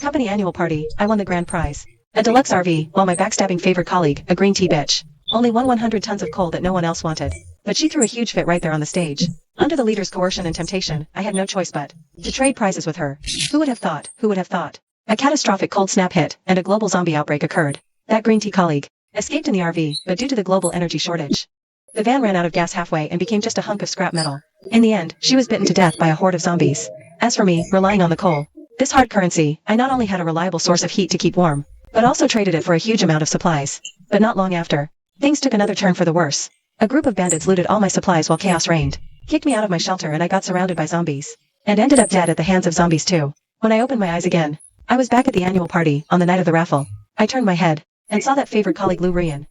company annual party, I won the grand prize. A deluxe RV, while my backstabbing favorite colleague, a green tea bitch, only won 100 tons of coal that no one else wanted. But she threw a huge fit right there on the stage. Under the leader's coercion and temptation, I had no choice but to trade prizes with her. Who would have thought? Who would have thought? A catastrophic cold snap hit, and a global zombie outbreak occurred. That green tea colleague escaped in the RV, but due to the global energy shortage, the van ran out of gas halfway and became just a hunk of scrap metal. In the end, she was bitten to death by a horde of zombies. As for me, relying on the coal, this hard currency, I not only had a reliable source of heat to keep warm, but also traded it for a huge amount of supplies. But not long after, things took another turn for the worse. A group of bandits looted all my supplies while chaos reigned, kicked me out of my shelter, and I got surrounded by zombies. And ended up dead at the hands of zombies too. When I opened my eyes again, I was back at the annual party, on the night of the raffle. I turned my head, and saw that favorite colleague Lou Ryan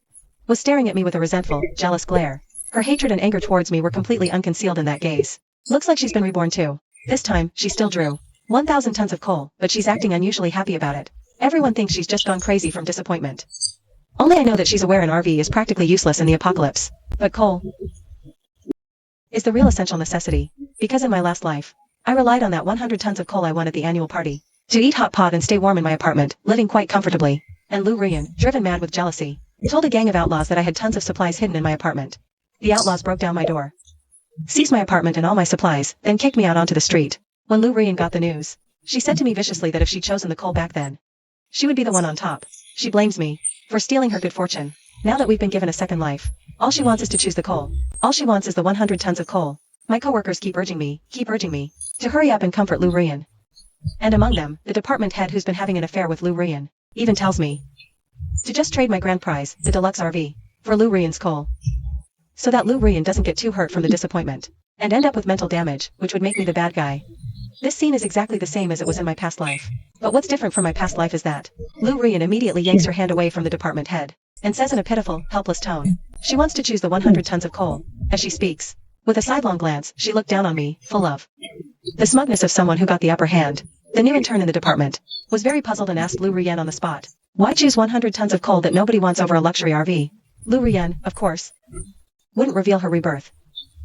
was staring at me with a resentful, jealous glare. Her hatred and anger towards me were completely unconcealed in that gaze. Looks like she's been reborn too. This time, she still drew 1,000 tons of coal, but she's acting unusually happy about it. Everyone thinks she's just gone crazy from disappointment. Only I know that she's aware an RV is practically useless in the apocalypse. But coal is the real essential necessity, because in my last life, I relied on that 100 tons of coal I won at the annual party to eat Hotpot and stay warm in my apartment, living quite comfortably. And Lou Ryan, driven mad with jealousy, told a gang of outlaws that I had tons of supplies hidden in my apartment. The outlaws broke down my door, seized my apartment and all my supplies, then kicked me out onto the street. When Lou Ryan got the news, she said to me viciously that if she'd chosen the coal back then, she would be the one on top. She blames me for stealing her good fortune. Now that we've been given a second life, all she wants is to choose the coal. All she wants is the 100 tons of coal. My coworkers keep urging me to hurry up and comfort Lou Ryan. And among them, the department head who's been having an affair with Lou Ryan, even tells me to just trade my grand prize, the deluxe RV, for Lou Ryan's coal. So that Lou Ryan doesn't get too hurt from the disappointment, and end up with mental damage, which would make me the bad guy. This scene is exactly the same as it was in my past life. But what's different from my past life is that Lou Ryan immediately yanks her hand away from the department head, and says in a pitiful, helpless tone, she wants to choose the 100 tons of coal. As she speaks, with a sidelong glance, she looked down on me, full of the smugness of someone who got the upper hand. The new intern in the department was very puzzled and asked Lou Ryan on the spot, why choose 100 tons of coal that nobody wants over a luxury RV? Lou Ryan, of course, wouldn't reveal her rebirth.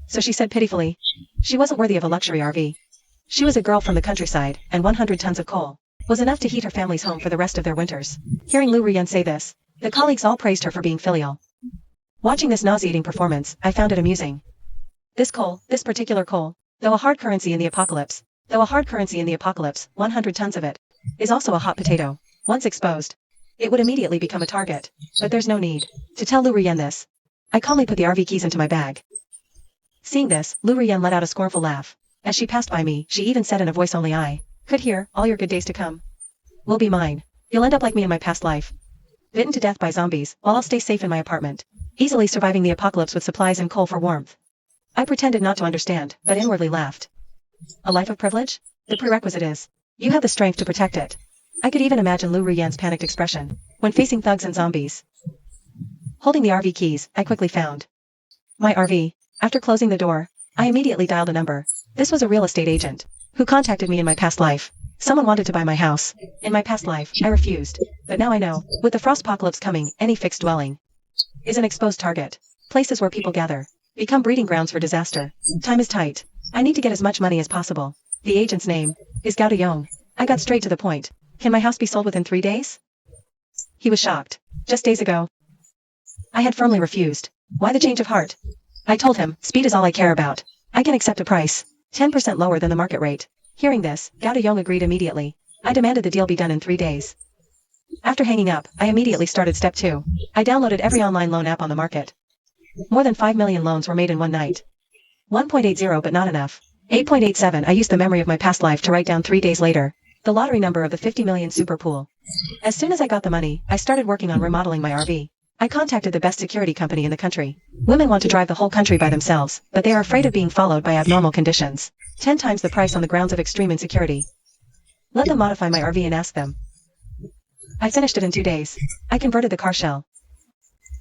So she said pitifully, she wasn't worthy of a luxury RV. She was a girl from the countryside, and 100 tons of coal was enough to heat her family's home for the rest of their winters. Hearing Lou Ryan say this, the colleagues all praised her for being filial. Watching this nauseating performance, I found it amusing. This coal, this particular coal, though a hard currency in the apocalypse, 100 tons of it, is also a hot potato. Once exposed, it would immediately become a target. But there's no need to tell Lou Ryan this. I calmly put the RV keys into my bag. Seeing this, Lou Ryan let out a scornful laugh. As she passed by me, she even said in a voice only I could hear, all your good days to come will be mine. You'll end up like me in my past life, bitten to death by zombies, while I'll stay safe in my apartment, easily surviving the apocalypse with supplies and coal for warmth. I pretended not to understand, but inwardly laughed. A life of privilege? The prerequisite is, you have the strength to protect it. I could even imagine Lou Ryan's panicked expression when facing thugs and zombies. Holding the RV keys, I quickly found my RV. After closing the door, I immediately dialed a number. This was a real estate agent who contacted me in my past life. Someone wanted to buy my house. In my past life, I refused. But now I know, with the frostpocalypse coming, any fixed dwelling is an exposed target. Places where people gather become breeding grounds for disaster. Time is tight. I need to get as much money as possible. The agent's name is Gao Dayong. I got straight to the point. Can my house be sold within 3 days? He was shocked. Just days ago, I had firmly refused. Why the change of heart? I told him, speed is all I care about. I can accept a price 10% lower than the market rate. Hearing this, Gao Dayong agreed immediately. I demanded the deal be done in 3 days. After hanging up, I immediately started step 2. I downloaded every online loan app on the market. More than 5 million loans were made in one night. 1.80 but not enough. 8.87 I used the memory of my past life to write down 3 days later the lottery number of the 50 million super pool. As soon as I got the money, I started working on remodeling my RV. I contacted the best security company in the country. Women want to drive the whole country by themselves, but they are afraid of being followed by abnormal conditions. 10 times the price on the grounds of extreme insecurity. Let them modify my RV and ask them. I finished it in 2 days. I converted the car shell.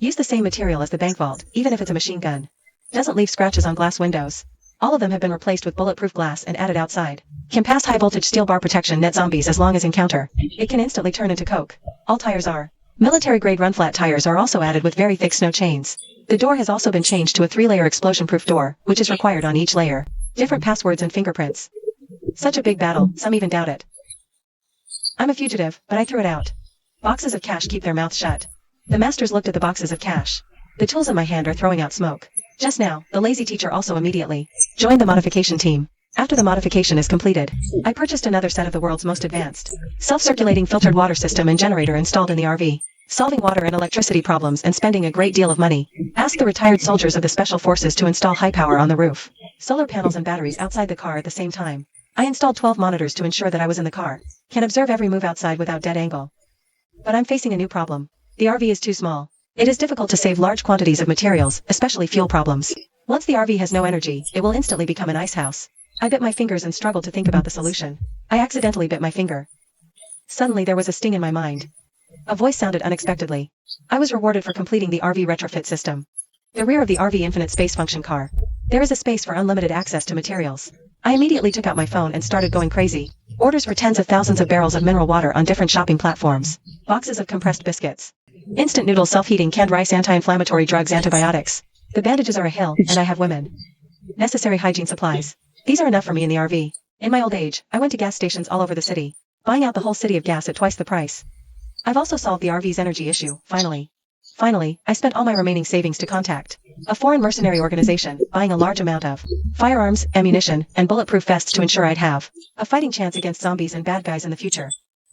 Used the same material as the bank vault, even if it's a machine gun. Doesn't leave scratches on glass windows. All of them have been replaced with bulletproof glass and added outside. Can pass high voltage steel bar protection net zombies as long as encounter. It can instantly turn into coke. All tires are military grade run flat tires are also added with very thick snow chains. The door has also been changed to a 3-layer explosion proof door, which is required on each layer. Different passwords and fingerprints. Such a big battle, some even doubt it. I'm a fugitive, but I threw it out. Boxes of cash keep their mouths shut. The masters looked at the boxes of cash. The tools in my hand are throwing out smoke. Just now, the lazy teacher also immediately joined the modification team. After the modification is completed, I purchased another set of the world's most advanced self-circulating filtered water system and generator installed in the RV, solving water and electricity problems and spending a great deal of money. Asked the retired soldiers of the special forces to install high power on the roof, solar panels and batteries outside the car at the same time. I installed 12 monitors to ensure that I was in the car, can observe every move outside without dead angle. But I'm facing a new problem. The RV is too small. It is difficult to save large quantities of materials, especially fuel problems. Once the RV has no energy, it will instantly become an ice house. I bit my fingers and struggled to think about the solution. I accidentally bit my finger. Suddenly there was a sting in my mind. A voice sounded unexpectedly. I was rewarded for completing the RV retrofit system. The rear of the RV infinite space function car. There is a space for unlimited access to materials. I immediately took out my phone and started going crazy. Orders for tens of thousands of barrels of mineral water on different shopping platforms. Boxes of compressed biscuits. Instant noodles, self-heating canned rice, anti-inflammatory drugs, antibiotics. The bandages are a hill, and I have women. Necessary hygiene supplies. These are enough for me in the RV. In my old age, I went to gas stations all over the city, buying out the whole city of gas at twice the price. I've also solved the RV's energy issue, finally. Finally, I spent all my remaining savings to contact a foreign mercenary organization, buying a large amount of firearms, ammunition, and bulletproof vests to ensure I'd have a fighting chance against zombies and bad guys in the future.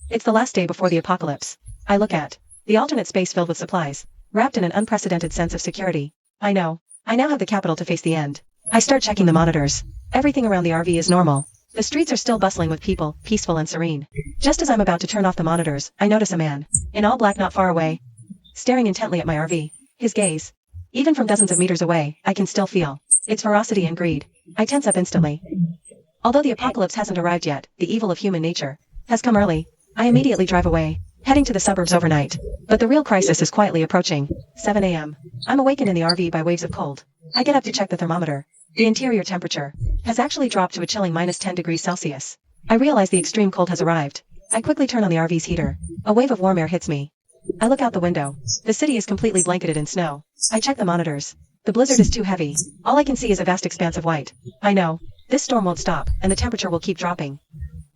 It's the last day before the apocalypse. I look at the alternate space filled with supplies, wrapped in an unprecedented sense of security. I know. I now have the capital to face the end. I start checking the monitors. Everything around the RV is normal. The streets are still bustling with people, peaceful and serene. Just as I'm about to turn off the monitors, I notice a man, in all black not far away, staring intently at my RV. His gaze, even from dozens of meters away, I can still feel its ferocity and greed. I tense up instantly. Although the apocalypse hasn't arrived yet, the evil of human nature has come early. I immediately drive away, heading to the suburbs overnight. But the real crisis is quietly approaching. 7 a.m. I'm awakened in the RV by waves of cold. I get up to check the thermometer. The interior temperature has actually dropped to a chilling -10 degrees Celsius. I realize the extreme cold has arrived. I quickly turn on the RV's heater. A wave of warm air hits me. I look out the window. The city is completely blanketed in snow. I check the monitors. The blizzard is too heavy. All I can see is a vast expanse of white. I know. This storm won't stop, and the temperature will keep dropping.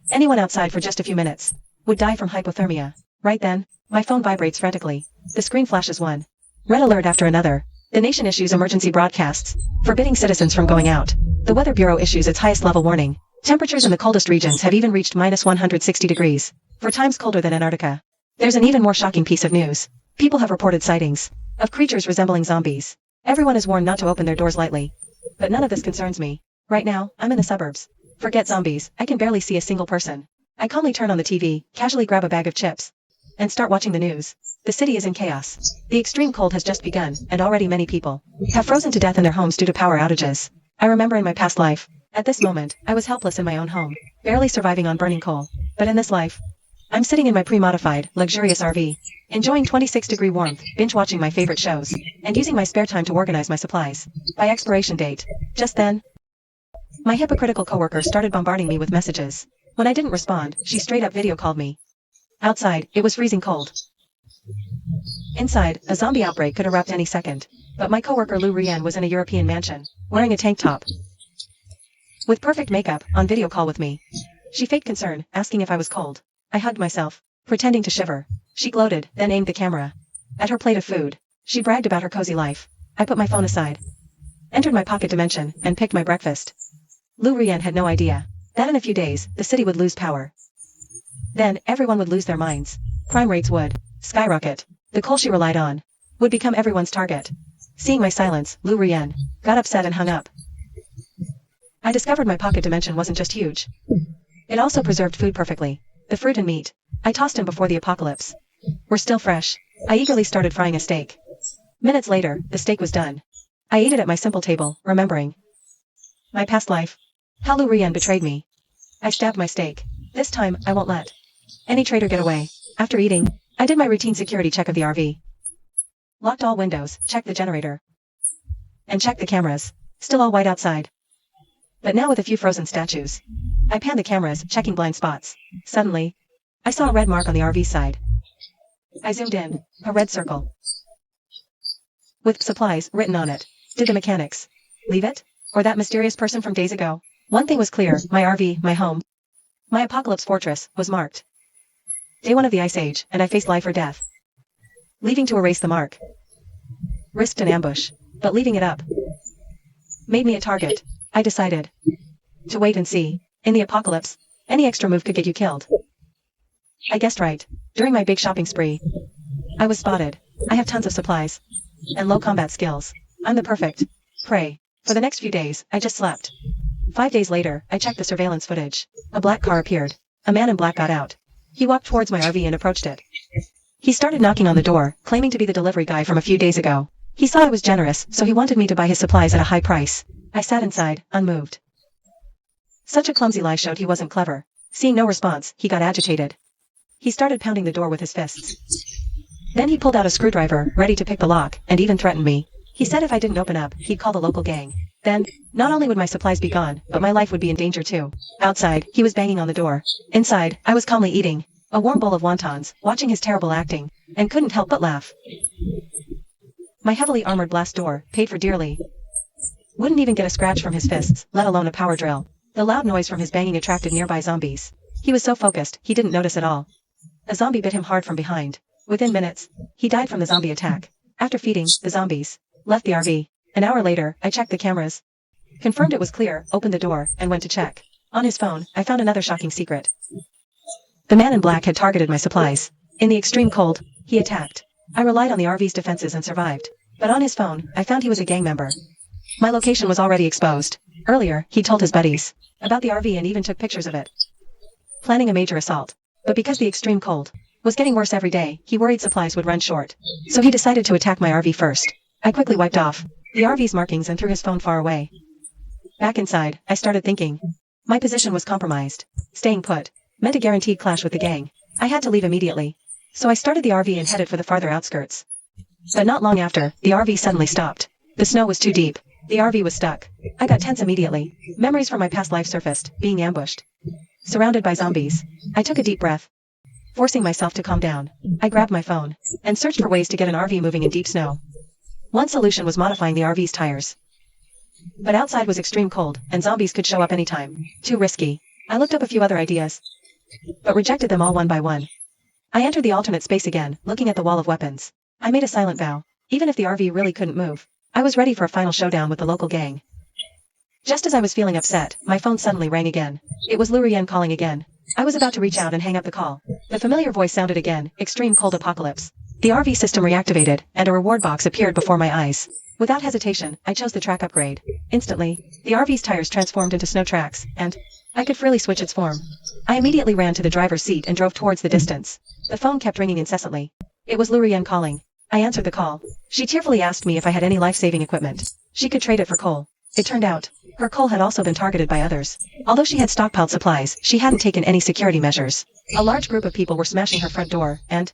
Anyone outside for just a few minutes would die from hypothermia. Right then, my phone vibrates frantically. The screen flashes one red alert after another. The nation issues emergency broadcasts, forbidding citizens from going out. The Weather Bureau issues its highest level warning. Temperatures in the coldest regions have even reached -160 degrees, 4 times colder than Antarctica. There's an even more shocking piece of news. People have reported sightings of creatures resembling zombies. Everyone is warned not to open their doors lightly. But none of this concerns me. Right now, I'm in the suburbs. Forget zombies, I can barely see a single person. I calmly turn on the TV, casually grab a bag of chips, and start watching the news. The city is in chaos. The extreme cold has just begun, and already many people have frozen to death in their homes due to power outages. I remember in my past life, at this moment, I was helpless in my own home, barely surviving on burning coal. But in this life, I'm sitting in my pre-modified, luxurious RV, enjoying 26-degree warmth, binge-watching my favorite shows, and using my spare time to organize my supplies by expiration date. Just then, my hypocritical coworker started bombarding me with messages. When I didn't respond, she straight up video called me. Outside, it was freezing cold. Inside, a zombie outbreak could erupt any second. But my coworker Lou Rien was in a European mansion, wearing a tank top, with perfect makeup, on video call with me. She faked concern, asking if I was cold. I hugged myself, pretending to shiver. She gloated, then aimed the camera at her plate of food. She bragged about her cozy life. I put my phone aside, entered my pocket dimension, and picked my breakfast. Lou Rien had no idea that in a few days, the city would lose power. Then, everyone would lose their minds. Crime rates would skyrocket. The coal she relied on would become everyone's target. Seeing my silence, Lou Rien got upset and hung up. I discovered my pocket dimension wasn't just huge. It also preserved food perfectly. The fruit and meat I tossed in before the apocalypse were still fresh. I eagerly started frying a steak. Minutes later, the steak was done. I ate it at my simple table, remembering my past life. How Lou Rien betrayed me. I stabbed my steak. This time, I won't let any traitor get away. After eating, I did my routine security check of the RV. Locked all windows, checked the generator, and checked the cameras. Still all white outside, but now with a few frozen statues. I panned the cameras, checking blind spots. Suddenly, I saw a red mark on the RV side. I zoomed in, a red circle with supplies written on it. Did the mechanics leave it? Or that mysterious person from days ago? One thing was clear, my RV, my home, my apocalypse fortress, was marked. Day 1 of the Ice Age, and I faced life or death. Leaving to erase the mark. Risked an ambush, but leaving it up made me a target. I decided to wait and see. In the apocalypse, any extra move could get you killed. I guessed right. During my big shopping spree, I was spotted. I have tons of supplies and low combat skills. I'm the perfect prey. For the next few days, I just slept. 5 days later, I checked the surveillance footage. A black car appeared. A man in black got out. He walked towards my RV and approached it. He started knocking on the door, claiming to be the delivery guy from a few days ago. He saw I was generous, so he wanted me to buy his supplies at a high price. I sat inside, unmoved. Such a clumsy lie showed he wasn't clever. Seeing no response, he got agitated. He started pounding the door with his fists. Then he pulled out a screwdriver, ready to pick the lock, and even threatened me. He said if I didn't open up, he'd call the local gang. Then, not only would my supplies be gone, but my life would be in danger too. Outside, he was banging on the door. Inside, I was calmly eating a warm bowl of wontons, watching his terrible acting, and couldn't help but laugh. My heavily armored blast door, paid for dearly, wouldn't even get a scratch from his fists, let alone a power drill. The loud noise from his banging attracted nearby zombies. He was so focused, he didn't notice at all. A zombie bit him hard from behind. Within minutes, he died from the zombie attack. After feeding the zombies, left the RV. An hour later, I checked the cameras, confirmed it was clear, opened the door, and went to check. On his phone, I found another shocking secret. The man in black had targeted my supplies. In the extreme cold, he attacked. I relied on the RV's defenses and survived. But on his phone, I found he was a gang member. My location was already exposed. Earlier, he told his buddies about the RV and even took pictures of it, planning a major assault. But because the extreme cold was getting worse every day, he worried supplies would run short. So he decided to attack my RV first. I quickly wiped off the RV's markings and threw his phone far away. Back inside, I started thinking. My position was compromised. Staying put meant a guaranteed clash with the gang. I had to leave immediately. So I started the RV and headed for the farther outskirts. But not long after, the RV suddenly stopped. The snow was too deep. The RV was stuck. I got tense immediately. Memories from my past life surfaced, being ambushed, surrounded by zombies. I took a deep breath, forcing myself to calm down. I grabbed my phone and searched for ways to get an RV moving in deep snow. One solution was modifying the RV's tires. But outside was extreme cold, and zombies could show up anytime. Too risky. I looked up a few other ideas, but rejected them all one by one. I entered the alternate space again, looking at the wall of weapons. I made a silent vow. Even if the RV really couldn't move, I was ready for a final showdown with the local gang. Just as I was feeling upset, my phone suddenly rang again. It was Lurian calling again. I was about to reach out and hang up the call. The familiar voice sounded again, extreme cold apocalypse. The RV system reactivated, and a reward box appeared before my eyes. Without hesitation, I chose the track upgrade. Instantly, the RV's tires transformed into snow tracks, and I could freely switch its form. I immediately ran to the driver's seat and drove towards the distance. The phone kept ringing incessantly. It was Lurian calling. I answered the call. She tearfully asked me if I had any life-saving equipment. She could trade it for coal. It turned out, her coal had also been targeted by others. Although she had stockpiled supplies, she hadn't taken any security measures. A large group of people were smashing her front door, and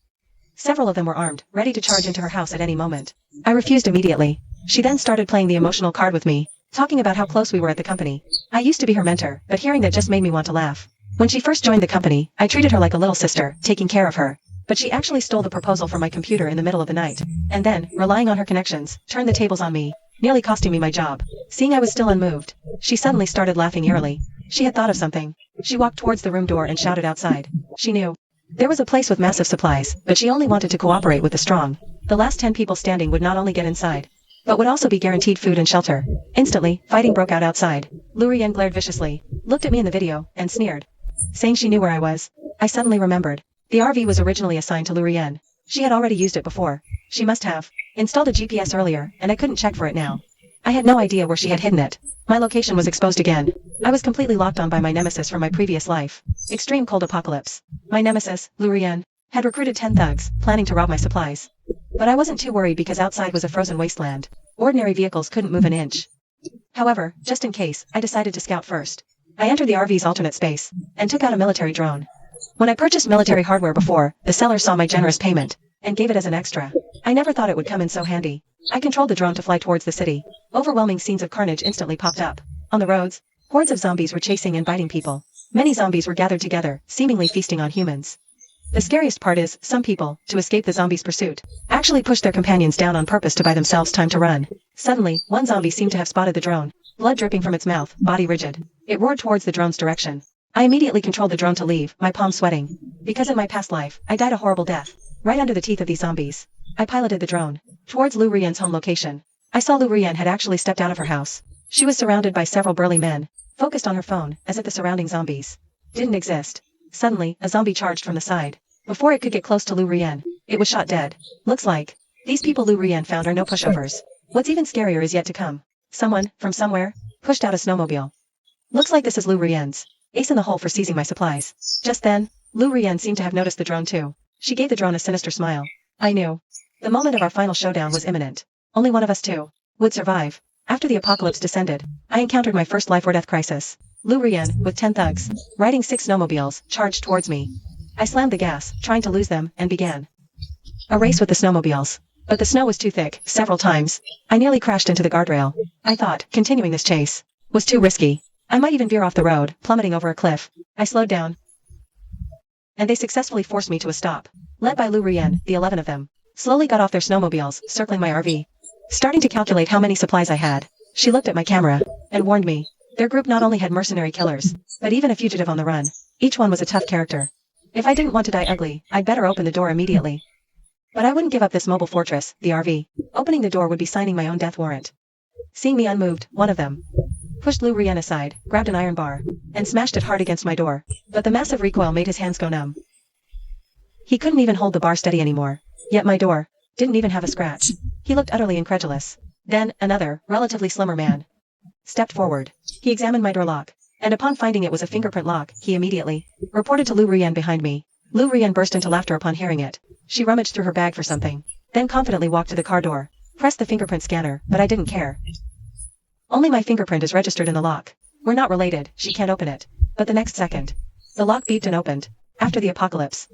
several of them were armed, ready to charge into her house at any moment. I refused immediately. She then started playing the emotional card with me, talking about how close we were at the company. I used to be her mentor, but hearing that just made me want to laugh. When she first joined the company, I treated her like a little sister, taking care of her. But she actually stole the proposal from my computer in the middle of the night, and then, relying on her connections, turned the tables on me, nearly costing me my job. Seeing I was still unmoved, she suddenly started laughing eerily. She had thought of something. She walked towards the room door and shouted outside. She knew there was a place with massive supplies, but she only wanted to cooperate with the strong. The last 10 people standing would not only get inside, but would also be guaranteed food and shelter. Instantly, fighting broke out outside. Lurian glared viciously, looked at me in the video, and sneered, saying she knew where I was. I suddenly remembered. The RV was originally assigned to Lurian. She had already used it before. She must have installed a GPS earlier, and I couldn't check for it now. I had no idea where she had hidden it. My location was exposed again. I was completely locked on by my nemesis from my previous life. Extreme cold apocalypse. My nemesis, Lurian, had recruited 10 thugs, planning to rob my supplies. But I wasn't too worried because outside was a frozen wasteland. Ordinary vehicles couldn't move an inch. However, just in case, I decided to scout first. I entered the RV's alternate space, and took out a military drone. When I purchased military hardware before, the seller saw my generous payment, and gave it as an extra. I never thought it would come in so handy. I controlled the drone to fly towards the city. Overwhelming scenes of carnage instantly popped up. On the roads, hordes of zombies were chasing and biting people. Many zombies were gathered together, seemingly feasting on humans. The scariest part is, some people, to escape the zombies' pursuit, actually pushed their companions down on purpose to buy themselves time to run. Suddenly, one zombie seemed to have spotted the drone, blood dripping from its mouth, body rigid. It roared towards the drone's direction. I immediately controlled the drone to leave, my palms sweating. Because in my past life, I died a horrible death. Right under the teeth of these zombies. I piloted the drone towards Lu Rian's home location. I saw Lu Rian had actually stepped out of her house. She was surrounded by several burly men, focused on her phone, as if the surrounding zombies didn't exist. Suddenly, a zombie charged from the side. Before it could get close to Lu Rian, it was shot dead. Looks like these people Lu Rian found are no pushovers. What's even scarier is yet to come. Someone, from somewhere, pushed out a snowmobile. Looks like this is Lu Rian's ace in the hole for seizing my supplies. Just then, Lu Rian seemed to have noticed the drone too. She gave the drone a sinister smile. I knew. The moment of our final showdown was imminent. Only one of us two would survive. After the apocalypse descended, I encountered my first life or death crisis. Lu Rian, with 10 thugs, riding 6 snowmobiles, charged towards me. I slammed the gas, trying to lose them, and began a race with the snowmobiles. But the snow was too thick, several times. I nearly crashed into the guardrail. I thought, continuing this chase was too risky. I might even veer off the road, plummeting over a cliff. I slowed down, and they successfully forced me to a stop. Led by Lu Rian, the 11 of them slowly got off their snowmobiles, circling my RV. Starting to calculate how many supplies I had, she looked at my camera and warned me. Their group not only had mercenary killers, but even a fugitive on the run. Each one was a tough character. If I didn't want to die ugly, I'd better open the door immediately. But I wouldn't give up this mobile fortress, the RV. Opening the door would be signing my own death warrant. Seeing me unmoved, one of them pushed Lu Rian aside, grabbed an iron bar, and smashed it hard against my door. But the massive recoil made his hands go numb. He couldn't even hold the bar steady anymore. Yet my door didn't even have a scratch. He looked utterly incredulous. Then, another, relatively slimmer man stepped forward. He examined my door lock, and upon finding it was a fingerprint lock, he immediately reported to Lu Rian behind me. Lu Rian burst into laughter upon hearing it. She rummaged through her bag for something, then confidently walked to the car door, pressed the fingerprint scanner, but I didn't care. Only my fingerprint is registered in the lock. We're not related, she can't open it. But the next second, the lock beeped and opened. After the apocalypse,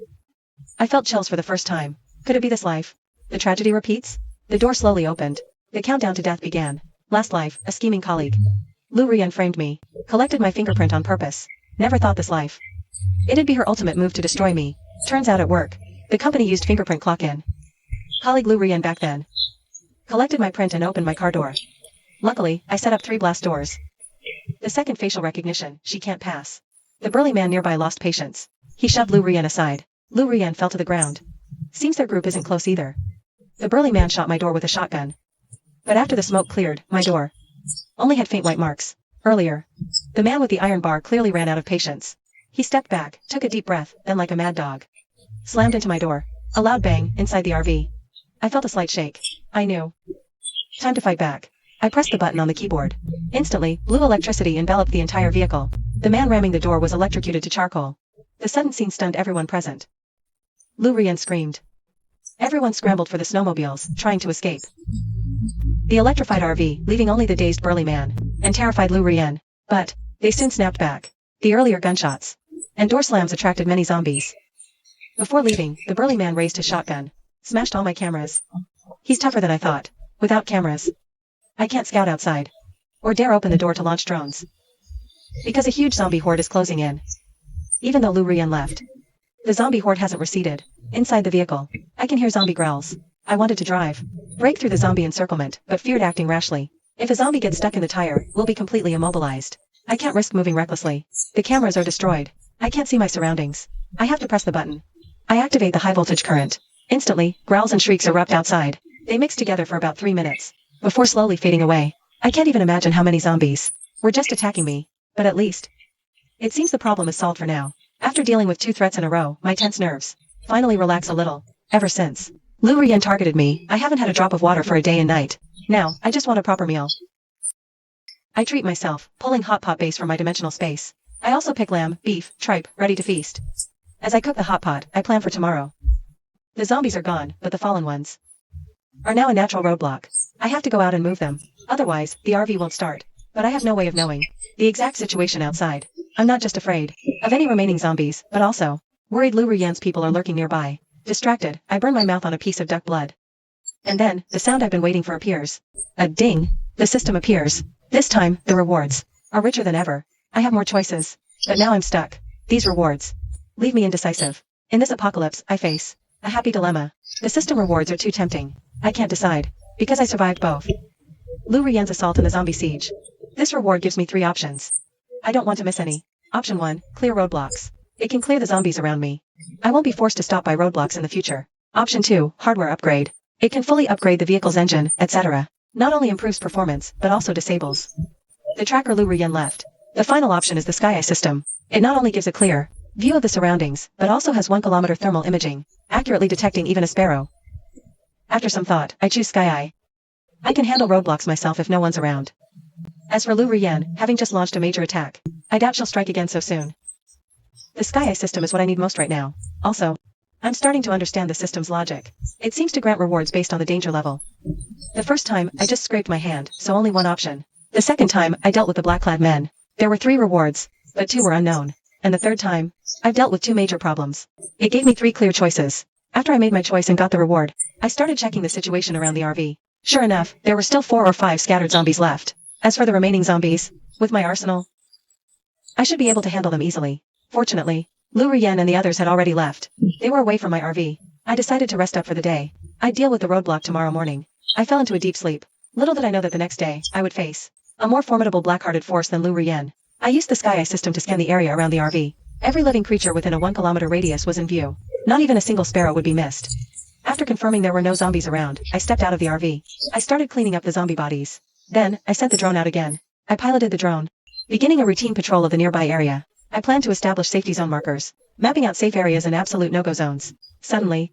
I felt chills for the first time. Could it be this life? The tragedy repeats? The door slowly opened. The countdown to death began. Last life, a scheming colleague. Lu Rian framed me, collected my fingerprint on purpose. Never thought this life. It'd be her ultimate move to destroy me. Turns out at work, the company used fingerprint clock-in. Colleague Lu Rian back then collected my print and opened my car door. Luckily, I set up 3 blast doors. The second facial recognition, she can't pass. The burly man nearby lost patience. He shoved Lu Rian aside. Lu Rian fell to the ground. Seems their group isn't close either. The burly man shot my door with a shotgun. But after the smoke cleared, my door only had faint white marks. Earlier, the man with the iron bar clearly ran out of patience. He stepped back, took a deep breath, then like a mad dog, slammed into my door. A loud bang, inside the RV. I felt a slight shake. I knew. Time to fight back. I pressed the button on the keyboard. Instantly, blue electricity enveloped the entire vehicle. The man ramming the door was electrocuted to charcoal. The sudden scene stunned everyone present. Lu Rian screamed. Everyone scrambled for the snowmobiles, trying to escape the electrified RV, leaving only the dazed burly man and terrified Lu Rian. But they soon snapped back. The earlier gunshots and door slams attracted many zombies. Before leaving, the burly man raised his shotgun, smashed all my cameras. He's tougher than I thought. Without cameras, I can't scout outside or dare open the door to launch drones, because a huge zombie horde is closing in. Even though Lu Rian left, the zombie horde hasn't receded. Inside the vehicle, I can hear zombie growls. I wanted to drive, break through the zombie encirclement, but feared acting rashly. If a zombie gets stuck in the tire, we'll be completely immobilized. I can't risk moving recklessly. The cameras are destroyed. I can't see my surroundings. I have to press the button. I activate the high voltage current. Instantly, growls and shrieks erupt outside. They mix together for about 3 minutes, before slowly fading away. I can't even imagine how many zombies were just attacking me, but at least it seems the problem is solved for now. After dealing with 2 threats in a row, my tense nerves finally relax a little. Ever since Lu Rian targeted me, I haven't had a drop of water for a day and night. Now, I just want a proper meal. I treat myself, pulling Hotpot base from my dimensional space. I also pick lamb, beef, tripe, ready to feast. As I cook the Hotpot, I plan for tomorrow. The zombies are gone, but the fallen ones are now a natural roadblock. I have to go out and move them. Otherwise, the RV won't start. But I have no way of knowing the exact situation outside. I'm not just afraid of any remaining zombies, but also worried Lu Rian's people are lurking nearby. Distracted, I burn my mouth on a piece of duck blood. And then, the sound I've been waiting for appears. A ding. The system appears. This time, the rewards are richer than ever. I have more choices. But now I'm stuck. These rewards leave me indecisive. In this apocalypse, I face a happy dilemma. The system rewards are too tempting. I can't decide, because I survived both Lu Rian's assault and the zombie siege. This reward gives me 3 options. I don't want to miss any. Option 1, clear roadblocks. It can clear the zombies around me. I won't be forced to stop by roadblocks in the future. Option 2, hardware upgrade. It can fully upgrade the vehicle's engine, etc. Not only improves performance, but also disables the tracker Lu Ruyen left. The final option is the Sky Eye system. It not only gives a clear view of the surroundings, but also has 1 kilometer thermal imaging, accurately detecting even a sparrow. After some thought, I choose Sky Eye. I can handle roadblocks myself if no one's around. As for Lu Ruyen, having just launched a major attack, I doubt she'll strike again so soon. The Sky Eye system is what I need most right now. Also, I'm starting to understand the system's logic. It seems to grant rewards based on the danger level. The first time, I just scraped my hand, so only one option. The second time, I dealt with the black-clad men. There were 3 rewards, but 2 were unknown. And the third time, I've dealt with 2 major problems. It gave me 3 clear choices. After I made my choice and got the reward, I started checking the situation around the RV. Sure enough, there were still 4 or 5 scattered zombies left. As for the remaining zombies, with my arsenal, I should be able to handle them easily. Fortunately, Lu Ruyen and the others had already left. They were away from my RV. I decided to rest up for the day. I'd deal with the roadblock tomorrow morning. I fell into a deep sleep. Little did I know that the next day, I would face a more formidable black-hearted force than Lu Ruyen. I used the Sky Eye system to scan the area around the RV. Every living creature within a 1 kilometer radius was in view. Not even a single sparrow would be missed. After confirming there were no zombies around, I stepped out of the RV. I started cleaning up the zombie bodies. Then, I sent the drone out again. I piloted the drone, beginning a routine patrol of the nearby area. I planned to establish safety zone markers, mapping out safe areas and absolute no-go zones. Suddenly,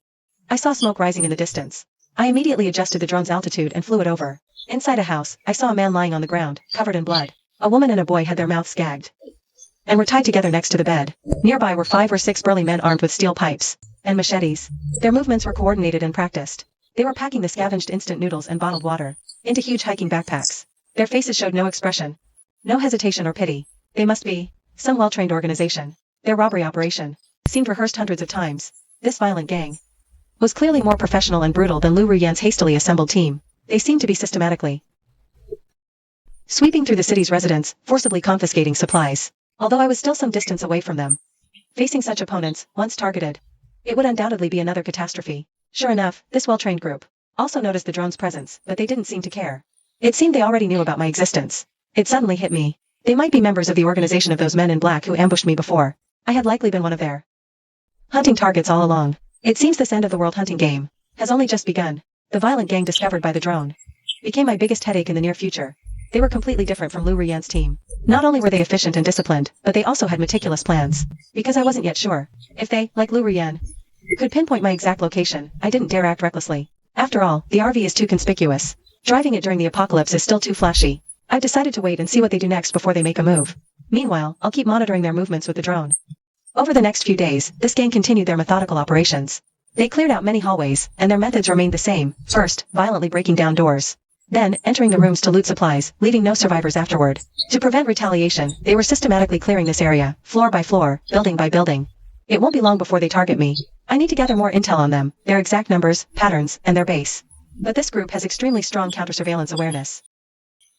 I saw smoke rising in the distance. I immediately adjusted the drone's altitude and flew it over. Inside a house, I saw a man lying on the ground, covered in blood. A woman and a boy had their mouths gagged and were tied together next to the bed. Nearby were 5 or 6 burly men armed with steel pipes and machetes. Their movements were coordinated and practiced. They were packing the scavenged instant noodles and bottled water into huge hiking backpacks. Their faces showed no expression, no hesitation or pity. They must be some well-trained organization. Their robbery operation seemed rehearsed hundreds of times. This violent gang was clearly more professional and brutal than Lu Ruyen's hastily assembled team. They seemed to be systematically sweeping through the city's residents, forcibly confiscating supplies. Although I was still some distance away from them, facing such opponents, once targeted, it would undoubtedly be another catastrophe. Sure enough, this well-trained group also noticed the drone's presence, but they didn't seem to care. It seemed they already knew about my existence. It suddenly hit me. They might be members of the organization of those men in black who ambushed me before. I had likely been one of their hunting targets all along. It seems this end-of-the-world hunting game has only just begun. The violent gang discovered by the drone became my biggest headache in the near future. They were completely different from Lu Ruyen's team. Not only were they efficient and disciplined, but they also had meticulous plans. Because I wasn't yet sure if they, like Lu Ruyen, could pinpoint my exact location, I didn't dare act recklessly. After all, the RV is too conspicuous. Driving it during the apocalypse is still too flashy. I've decided to wait and see what they do next before they make a move. Meanwhile, I'll keep monitoring their movements with the drone. Over the next few days, this gang continued their methodical operations. They cleared out many hallways, and their methods remained the same. First, violently breaking down doors. Then, entering the rooms to loot supplies, leaving no survivors afterward. To prevent retaliation, they were systematically clearing this area, floor by floor, building by building. It won't be long before they target me. I need to gather more intel on them, their exact numbers, patterns, and their base. But this group has extremely strong counter-surveillance awareness.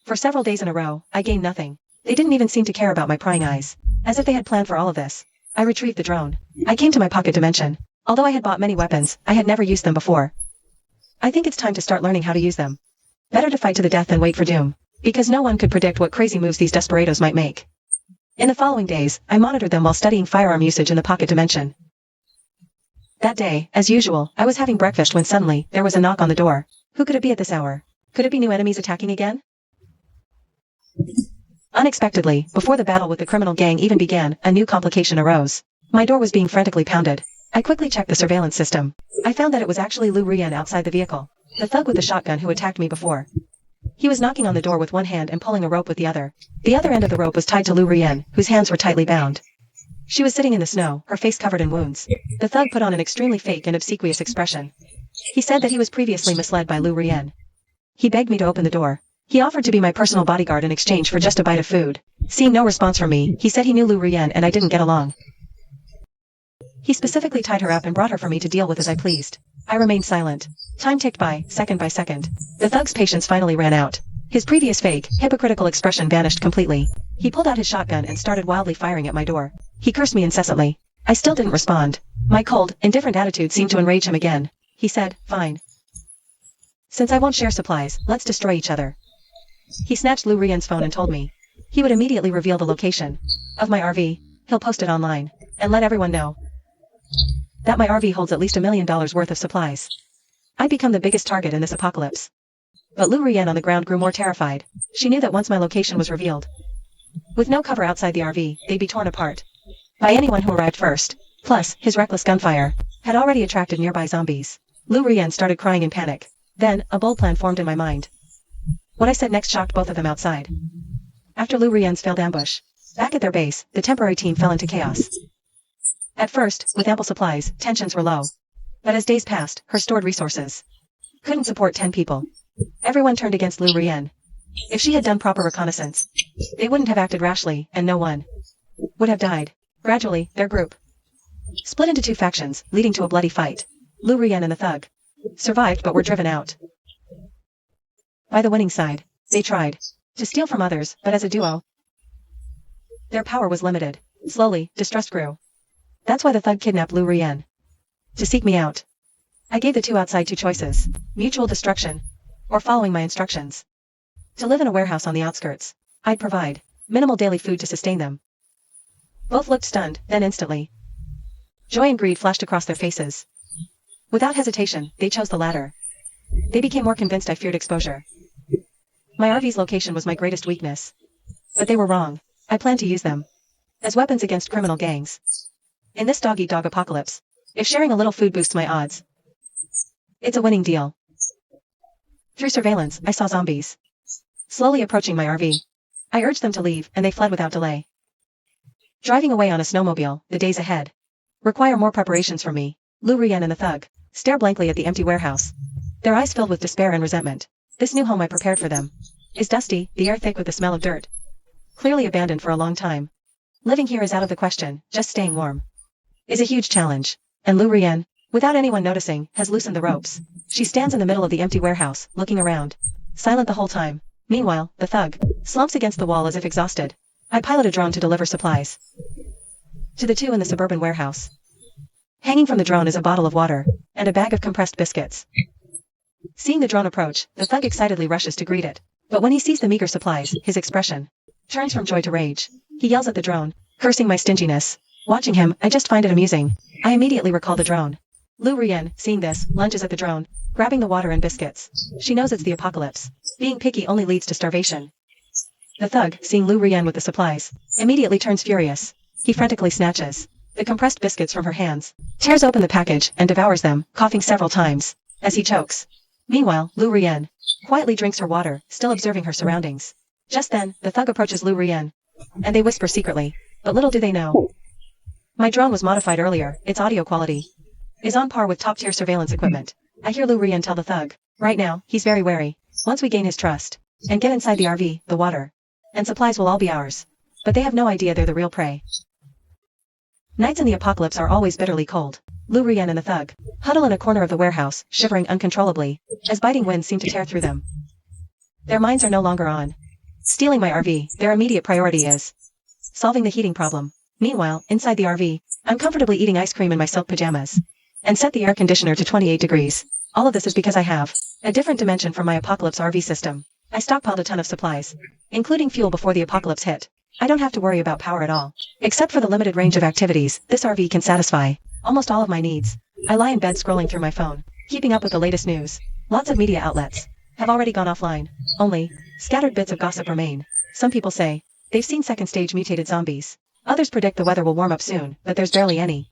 For several days in a row, I gained nothing. They didn't even seem to care about my prying eyes. As if they had planned for all of this. I retrieved the drone. I came to my pocket dimension. Although I had bought many weapons, I had never used them before. I think it's time to start learning how to use them. Better to fight to the death than wait for doom. Because no one could predict what crazy moves these desperados might make. In the following days, I monitored them while studying firearm usage in the pocket dimension. That day, as usual, I was having breakfast when suddenly, there was a knock on the door. Who could it be at this hour? Could it be new enemies attacking again? Unexpectedly, before the battle with the criminal gang even began, a new complication arose. My door was being frantically pounded. I quickly checked the surveillance system. I found that it was actually Lu Ruyen outside the vehicle. The thug with the shotgun who attacked me before. He was knocking on the door with one hand and pulling a rope with the other. The other end of the rope was tied to Lu Ruyen, whose hands were tightly bound. She was sitting in the snow, her face covered in wounds. The thug put on an extremely fake and obsequious expression. He said that he was previously misled by Lu Ruyen. He begged me to open the door. He offered to be my personal bodyguard in exchange for just a bite of food. Seeing no response from me, he said he knew Lu Ruyen and I didn't get along. He specifically tied her up and brought her for me to deal with as I pleased. I remained silent. Time ticked by second. The thug's patience finally ran out. His previous fake, hypocritical expression vanished completely. He pulled out his shotgun and started wildly firing at my door. He cursed me incessantly. I still didn't respond. My cold, indifferent attitude seemed to enrage him again. He said, "Fine. Since I won't share supplies, let's destroy each other." He snatched Lu Ruyen's phone and told me he would immediately reveal the location of my RV. he'll post it online, and let everyone know that my RV holds at least $1 million worth of supplies. I'd become the biggest target in this apocalypse. But Lu Rian on the ground grew more terrified. She knew that once my location was revealed, with no cover outside the RV, they'd be torn apart by anyone who arrived first. Plus, his reckless gunfire had already attracted nearby zombies. Lu Rian started crying in panic. Then, a bold plan formed in my mind. What I said next shocked both of them outside. After Lu Rian's failed ambush, back at their base, the temporary team fell into chaos. At first, with ample supplies, tensions were low. But as days passed, her stored resources couldn't support 10 people. Everyone turned against Lu Rian. If she had done proper reconnaissance, they wouldn't have acted rashly, and no one would have died. Gradually, their group split into 2 factions, leading to a bloody fight. Lu Rian and the thug survived but were driven out by the winning side. They tried to steal from others, but as a duo, their power was limited. Slowly, distrust grew. That's why the thug kidnapped Lu Rian to seek me out. I gave the 2 outside 2 choices: mutual destruction or following my instructions. To live in a warehouse on the outskirts, I'd provide minimal daily food to sustain them. Both looked stunned, then instantly, joy and greed flashed across their faces. Without hesitation, they chose the latter. They became more convinced I feared exposure. My RV's location was my greatest weakness. But they were wrong. I planned to use them as weapons against criminal gangs. In this dog-eat-dog apocalypse, if sharing a little food boosts my odds, it's a winning deal. Through surveillance, I saw zombies slowly approaching my RV. I urged them to leave, and they fled without delay. Driving away on a snowmobile, the days ahead require more preparations from me. Lu Rian and the thug stare blankly at the empty warehouse, their eyes filled with despair and resentment. This new home I prepared for them is dusty, the air thick with the smell of dirt. Clearly abandoned for a long time. Living here is out of the question, just staying warm is a huge challenge. And Lu Rian, without anyone noticing, has loosened the ropes. She stands in the middle of the empty warehouse, looking around, silent the whole time. Meanwhile, the thug slumps against the wall as if exhausted. I pilot a drone to deliver supplies to the 2 in the suburban warehouse. Hanging from the drone is a bottle of water and a bag of compressed biscuits. Seeing the drone approach, the thug excitedly rushes to greet it. But when he sees the meager supplies, his expression turns from joy to rage. He yells at the drone, cursing my stinginess. Watching him, I just find it amusing. I immediately recall the drone. Lu Rian, seeing this, lunges at the drone, grabbing the water and biscuits. She knows it's the apocalypse. Being picky only leads to starvation. The thug, seeing Lu Rian with the supplies, immediately turns furious. He frantically snatches the compressed biscuits from her hands, tears open the package, and devours them, coughing several times as he chokes. Meanwhile, Lu Rian quietly drinks her water, still observing her surroundings. Just then, the thug approaches Lu Rian, and they whisper secretly. But little do they know, my drone was modified earlier. Its audio quality is on par with top-tier surveillance equipment. I hear Lu Rian tell the thug. Right now, he's very wary. Once we gain his trust and get inside the RV, the water and supplies will all be ours. But they have no idea they're the real prey. Nights in the apocalypse are always bitterly cold. Lu Rian and the thug huddle in a corner of the warehouse, shivering uncontrollably, as biting winds seem to tear through them. Their minds are no longer on stealing my RV. Their immediate priority is solving the heating problem. Meanwhile, inside the RV, I'm comfortably eating ice cream in my silk pajamas and set the air conditioner to 28 degrees. All of this is because I have a different dimension from my apocalypse RV system. I stockpiled a ton of supplies, including fuel before the apocalypse hit. I don't have to worry about power at all. Except for the limited range of activities, this RV can satisfy almost all of my needs. I lie in bed scrolling through my phone, keeping up with the latest news. Lots of media outlets have already gone offline. Only scattered bits of gossip remain. Some people say they've seen second-stage mutated zombies. Others predict the weather will warm up soon, but there's barely any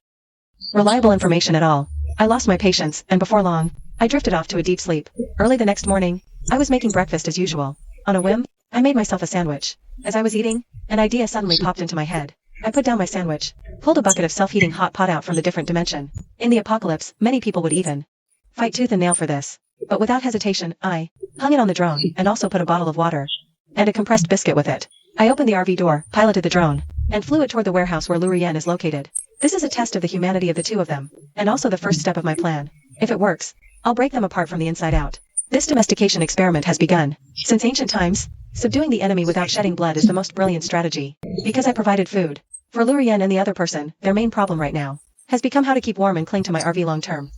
reliable information at all. I lost my patience, and before long, I drifted off to a deep sleep. Early the next morning, I was making breakfast as usual. On a whim, I made myself a sandwich. As I was eating, an idea suddenly popped into my head. I put down my sandwich, pulled a bucket of self-heating hot pot out from the different dimension. In the apocalypse, many people would even fight tooth and nail for this. But without hesitation, I hung it on the drone, and also put a bottle of water and a compressed biscuit with it. I opened the RV door, piloted the drone, and flew it toward the warehouse where Lu Rian is located. This is a test of the humanity of the 2 of them, and also the first step of my plan. If it works, I'll break them apart from the inside out. This domestication experiment has begun. Since ancient times, subduing the enemy without shedding blood is the most brilliant strategy. Because I provided food for Lu Rian and the other person, their main problem right now has become how to keep warm and cling to my RV long term.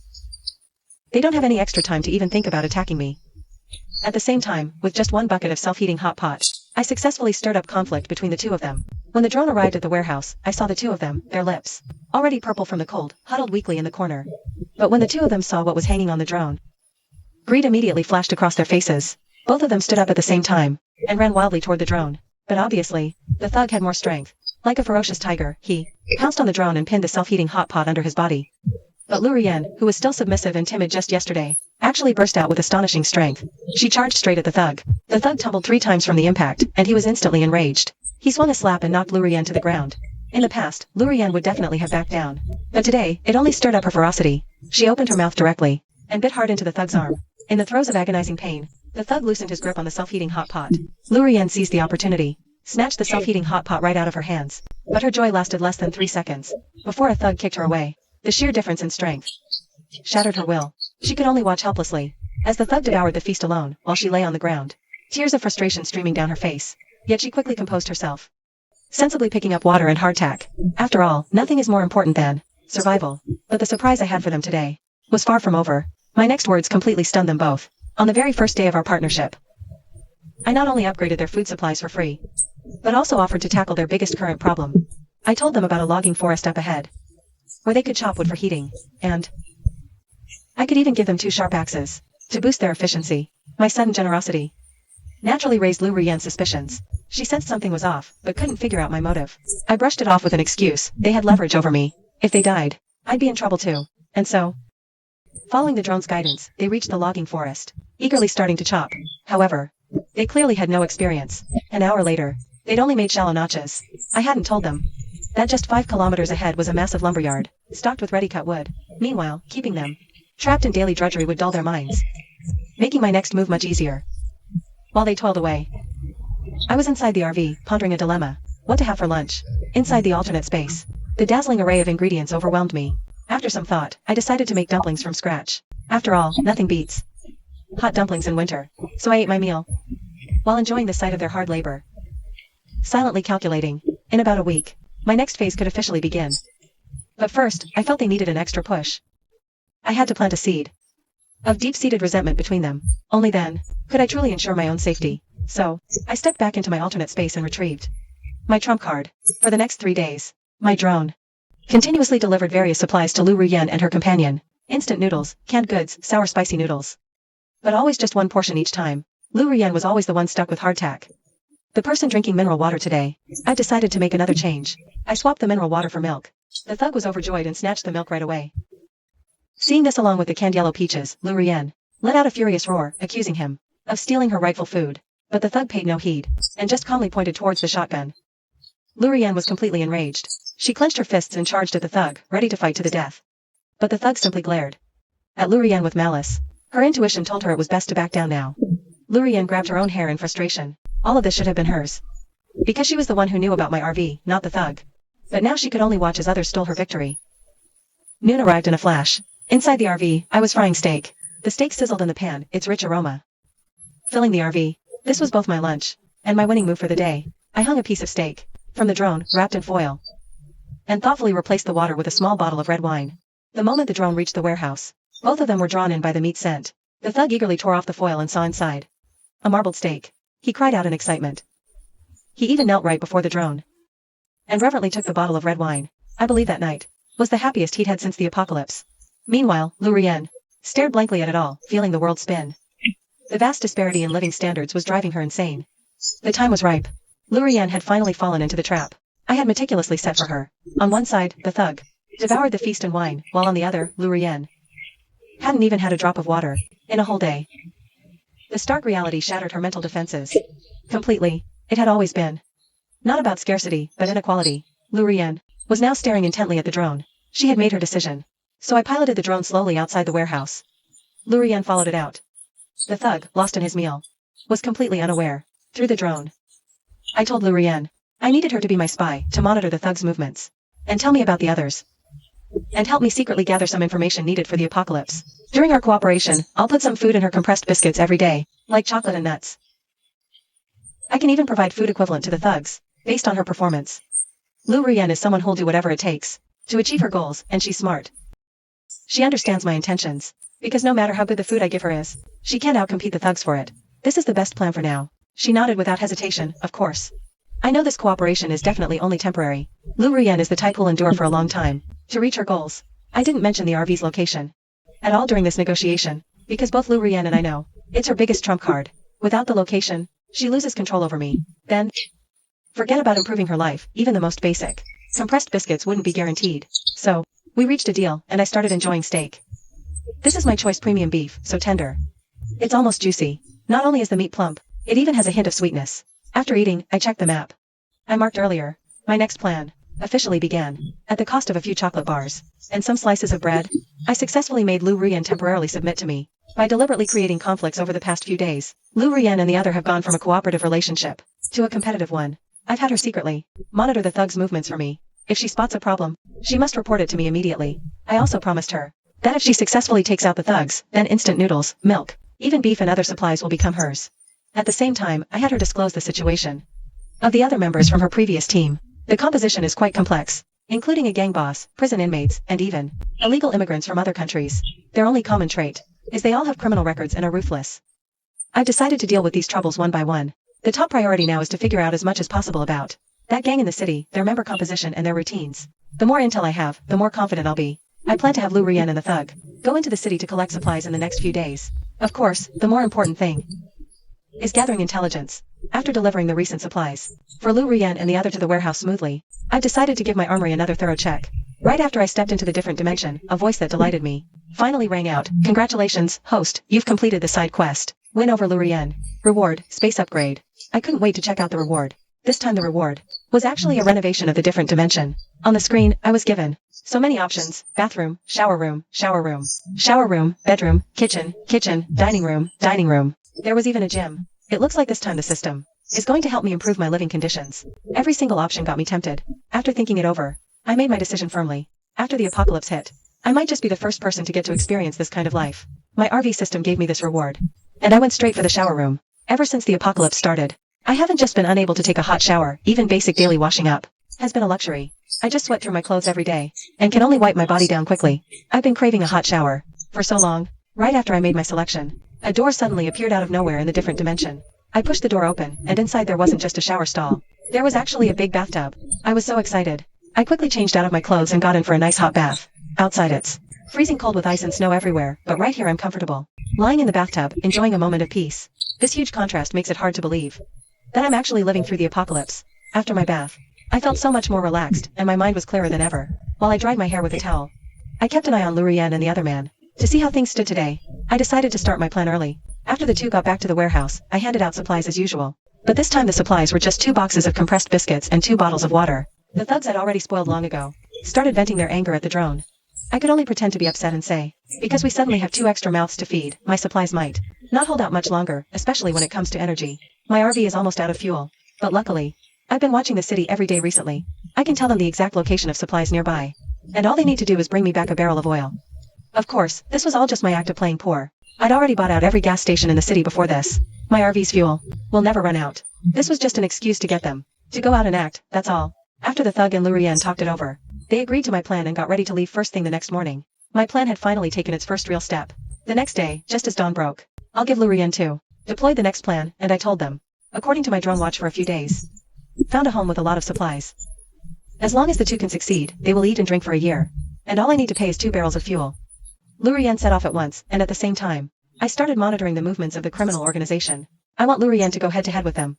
They don't have any extra time to even think about attacking me. At the same time, with just one bucket of self-heating hot pot, I successfully stirred up conflict between the 2 of them. When the drone arrived at the warehouse, I saw the two of them, their lips, already purple from the cold, huddled weakly in the corner. But when the two of them saw what was hanging on the drone, greed immediately flashed across their faces. Both of them stood up at the same time, and ran wildly toward the drone. But obviously, the thug had more strength. Like a ferocious tiger, he pounced on the drone and pinned the self-heating hot pot under his body. But Lu Rian, who was still submissive and timid just yesterday, actually burst out with astonishing strength. She charged straight at the thug. The thug tumbled 3 times from the impact, and he was instantly enraged. He swung a slap and knocked Lu Rian to the ground. In the past, Lu Rian would definitely have backed down. But today, it only stirred up her ferocity. She opened her mouth directly, and bit hard into the thug's arm. In the throes of agonizing pain, the thug loosened his grip on the self-heating hot pot. Lu Rian seized the opportunity, snatched the self-heating hot pot right out of her hands. But her joy lasted less than 3 seconds, before a thug kicked her away. The sheer difference in strength shattered her will. She could only watch helplessly, as the thug devoured the feast alone, while she lay on the ground. Tears of frustration streaming down her face. Yet she quickly composed herself, sensibly picking up water and hardtack. After all, nothing is more important than survival. But the surprise I had for them today was far from over. My next words completely stunned them both. On the very first day of our partnership, I not only upgraded their food supplies for free, but also offered to tackle their biggest current problem. I told them about a logging forest up ahead, where they could chop wood for heating, and I could even give them 2 sharp axes to boost their efficiency. My sudden generosity naturally raised Lu Rian's suspicions. She sensed something was off, but couldn't figure out my motive. I brushed it off with an excuse. They had leverage over me. If they died, I'd be in trouble too. And so, following the drone's guidance, they reached the logging forest, eagerly starting to chop. However, they clearly had no experience. An hour later, they'd only made shallow notches. I hadn't told them that just 5 kilometers ahead was a massive lumberyard, stocked with ready-cut wood. Meanwhile, keeping them trapped in daily drudgery would dull their minds, making my next move much easier. While they toiled away, I was inside the RV, pondering a dilemma. What to have for lunch? Inside the alternate space, the dazzling array of ingredients overwhelmed me. After some thought, I decided to make dumplings from scratch. After all, nothing beats hot dumplings in winter. So I ate my meal, while enjoying the sight of their hard labor, silently calculating, in about a week, my next phase could officially begin. But first, I felt they needed an extra push. I had to plant a seed of deep-seated resentment between them. Only then could I truly ensure my own safety. So, I stepped back into my alternate space and retrieved my trump card. For the next 3 days, my drone continuously delivered various supplies to Lu Rian and her companion. Instant noodles, canned goods, sour spicy noodles. But always just 1 portion each time. Lu Rian was always the one stuck with hardtack. The person drinking mineral water today. I've decided to make another change. I swapped the mineral water for milk. The thug was overjoyed and snatched the milk right away. Seeing this along with the canned yellow peaches, Lu Rian let out a furious roar, accusing him of stealing her rightful food. But the thug paid no heed, and just calmly pointed towards the shotgun. Lu Rian was completely enraged. She clenched her fists and charged at the thug, ready to fight to the death. But the thug simply glared at Lu Rian with malice. Her intuition told her it was best to back down now. Lu Rian grabbed her own hair in frustration. All of this should have been hers, because she was the one who knew about my RV, not the thug. But now she could only watch as others stole her victory. Noon arrived in a flash. Inside the RV, I was frying steak. The steak sizzled in the pan, its rich aroma filling the RV. This was both my lunch and my winning move for the day. I hung a piece of steak from the drone, wrapped in foil, and thoughtfully replaced the water with a small bottle of red wine. The moment the drone reached the warehouse, both of them were drawn in by the meat scent. The thug eagerly tore off the foil and saw inside a marbled steak. He cried out in excitement. He even knelt right before the drone and reverently took the bottle of red wine. I believe that night was the happiest he'd had since the apocalypse. Meanwhile, Lu Rian stared blankly at it all, feeling the world spin. The vast disparity in living standards was driving her insane. The time was ripe. Lu Rian had finally fallen into the trap I had meticulously set for her. On one side, the thug devoured the feast and wine, while on the other, Lu Rian hadn't even had a drop of water in a whole day. The stark reality shattered her mental defenses completely. It had always been not about scarcity, but inequality. Lu Rian was now staring intently at the drone. She had made her decision. So I piloted the drone slowly outside the warehouse. Lu Rian followed it out. The thug, lost in his meal, was completely unaware. Through the drone, I told Lu Rian I needed her to be my spy, to monitor the thug's movements, and tell me about the others, and help me secretly gather some information needed for the apocalypse. During our cooperation, I'll put some food in her compressed biscuits every day, like chocolate and nuts. I can even provide food equivalent to the thugs, based on her performance. Lu Rian is someone who'll do whatever it takes to achieve her goals, and she's smart. She understands my intentions, because no matter how good the food I give her is, she can't outcompete the thugs for it. This is the best plan for now. She nodded without hesitation, of course. I know this cooperation is definitely only temporary. Lu Ruyen is the type who'll endure for a long time. To reach her goals. I didn't mention the RV's location at all during this negotiation, because both Lu Ruyen and I know it's her biggest trump card. Without the location, she loses control over me. Then, forget about improving her life, even the most basic. Compressed biscuits wouldn't be guaranteed. So, we reached a deal, and I started enjoying steak. This is my choice premium beef, so tender. It's almost juicy. Not only is the meat plump, it even has a hint of sweetness. After eating, I checked the map I marked earlier. My next plan officially began. At the cost of a few chocolate bars and some slices of bread, I successfully made Lu Ruyen temporarily submit to me. By deliberately creating conflicts over the past few days, Lu Ruyen and the other have gone from a cooperative relationship to a competitive one. I've had her secretly monitor the thug's movements for me. If she spots a problem, she must report it to me immediately. I also promised her that if she successfully takes out the thugs, then instant noodles, milk, even beef and other supplies will become hers. At the same time, I had her disclose the situation of the other members from her previous team. The composition is quite complex, including a gang boss, prison inmates, and even illegal immigrants from other countries. Their only common trait is they all have criminal records and are ruthless. I've decided to deal with these troubles one by one. The top priority now is to figure out as much as possible about that gang in the city, their member composition and their routines. The more intel I have, the more confident I'll be. I plan to have Lu Ruyen and the thug go into the city to collect supplies in the next few days. Of course, the more important thing is gathering intelligence. After delivering the recent supplies for Lu Ruyen and the other to the warehouse smoothly, I've decided to give my armory another thorough check. Right after I stepped into the different dimension, a voice that delighted me finally rang out. Congratulations, host, you've completed the side quest. Win over Lu Ruyen. Reward, space upgrade. I couldn't wait to check out the reward. This time the reward was actually a renovation of the different dimension. On the screen, I was given so many options: bathroom, shower room, shower room, shower room, bedroom, kitchen, kitchen, dining room, dining room. There was even a gym. It looks like this time the system is going to help me improve my living conditions. Every single option got me tempted. After thinking it over, I made my decision firmly. After the apocalypse hit, I might just be the first person to get to experience this kind of life. My RV system gave me this reward, and I went straight for the shower room. Ever since the apocalypse started, I haven't just been unable to take a hot shower. Even basic daily washing up has been a luxury. I just sweat through my clothes every day, and can only wipe my body down quickly. I've been craving a hot shower for so long. Right after I made my selection, a door suddenly appeared out of nowhere in the different dimension. I pushed the door open, and inside there wasn't just a shower stall. There was actually a big bathtub. I was so excited. I quickly changed out of my clothes and got in for a nice hot bath. Outside it's freezing cold with ice and snow everywhere, but right here I'm comfortable, lying in the bathtub, enjoying a moment of peace. This huge contrast makes it hard to believe that I'm actually living through the apocalypse. After my bath, I felt so much more relaxed, and my mind was clearer than ever. While I dried my hair with a towel, I kept an eye on Lu Ruyen and the other man to see how things stood today. I decided to start my plan early. After the two got back to the warehouse, I handed out supplies as usual. But this time the supplies were just 2 boxes of compressed biscuits and 2 bottles of water. The thugs I'd already spoiled long ago started venting their anger at the drone. I could only pretend to be upset and say, because we suddenly have 2 extra mouths to feed, my supplies might not hold out much longer, especially when it comes to energy. My RV is almost out of fuel. But luckily, I've been watching the city every day recently. I can tell them the exact location of supplies nearby. And all they need to do is bring me back a barrel of oil. Of course, this was all just my act of playing poor. I'd already bought out every gas station in the city before this. My RV's fuel will never run out. This was just an excuse to get them to go out and act, that's all. After the thug and Lu Ruyen talked it over, they agreed to my plan and got ready to leave first thing the next morning. My plan had finally taken its first real step. The next day, just as dawn broke, I'll give Lu Ruyen 2. Deployed the next plan, and I told them, according to my drone watch for a few days, found a home with a lot of supplies. As long as the 2 can succeed, they will eat and drink for a year. And all I need to pay is 2 barrels of fuel. Lu Ruyen set off at once, and at the same time, I started monitoring the movements of the criminal organization. I want Lu Ruyen to go head-to-head with them.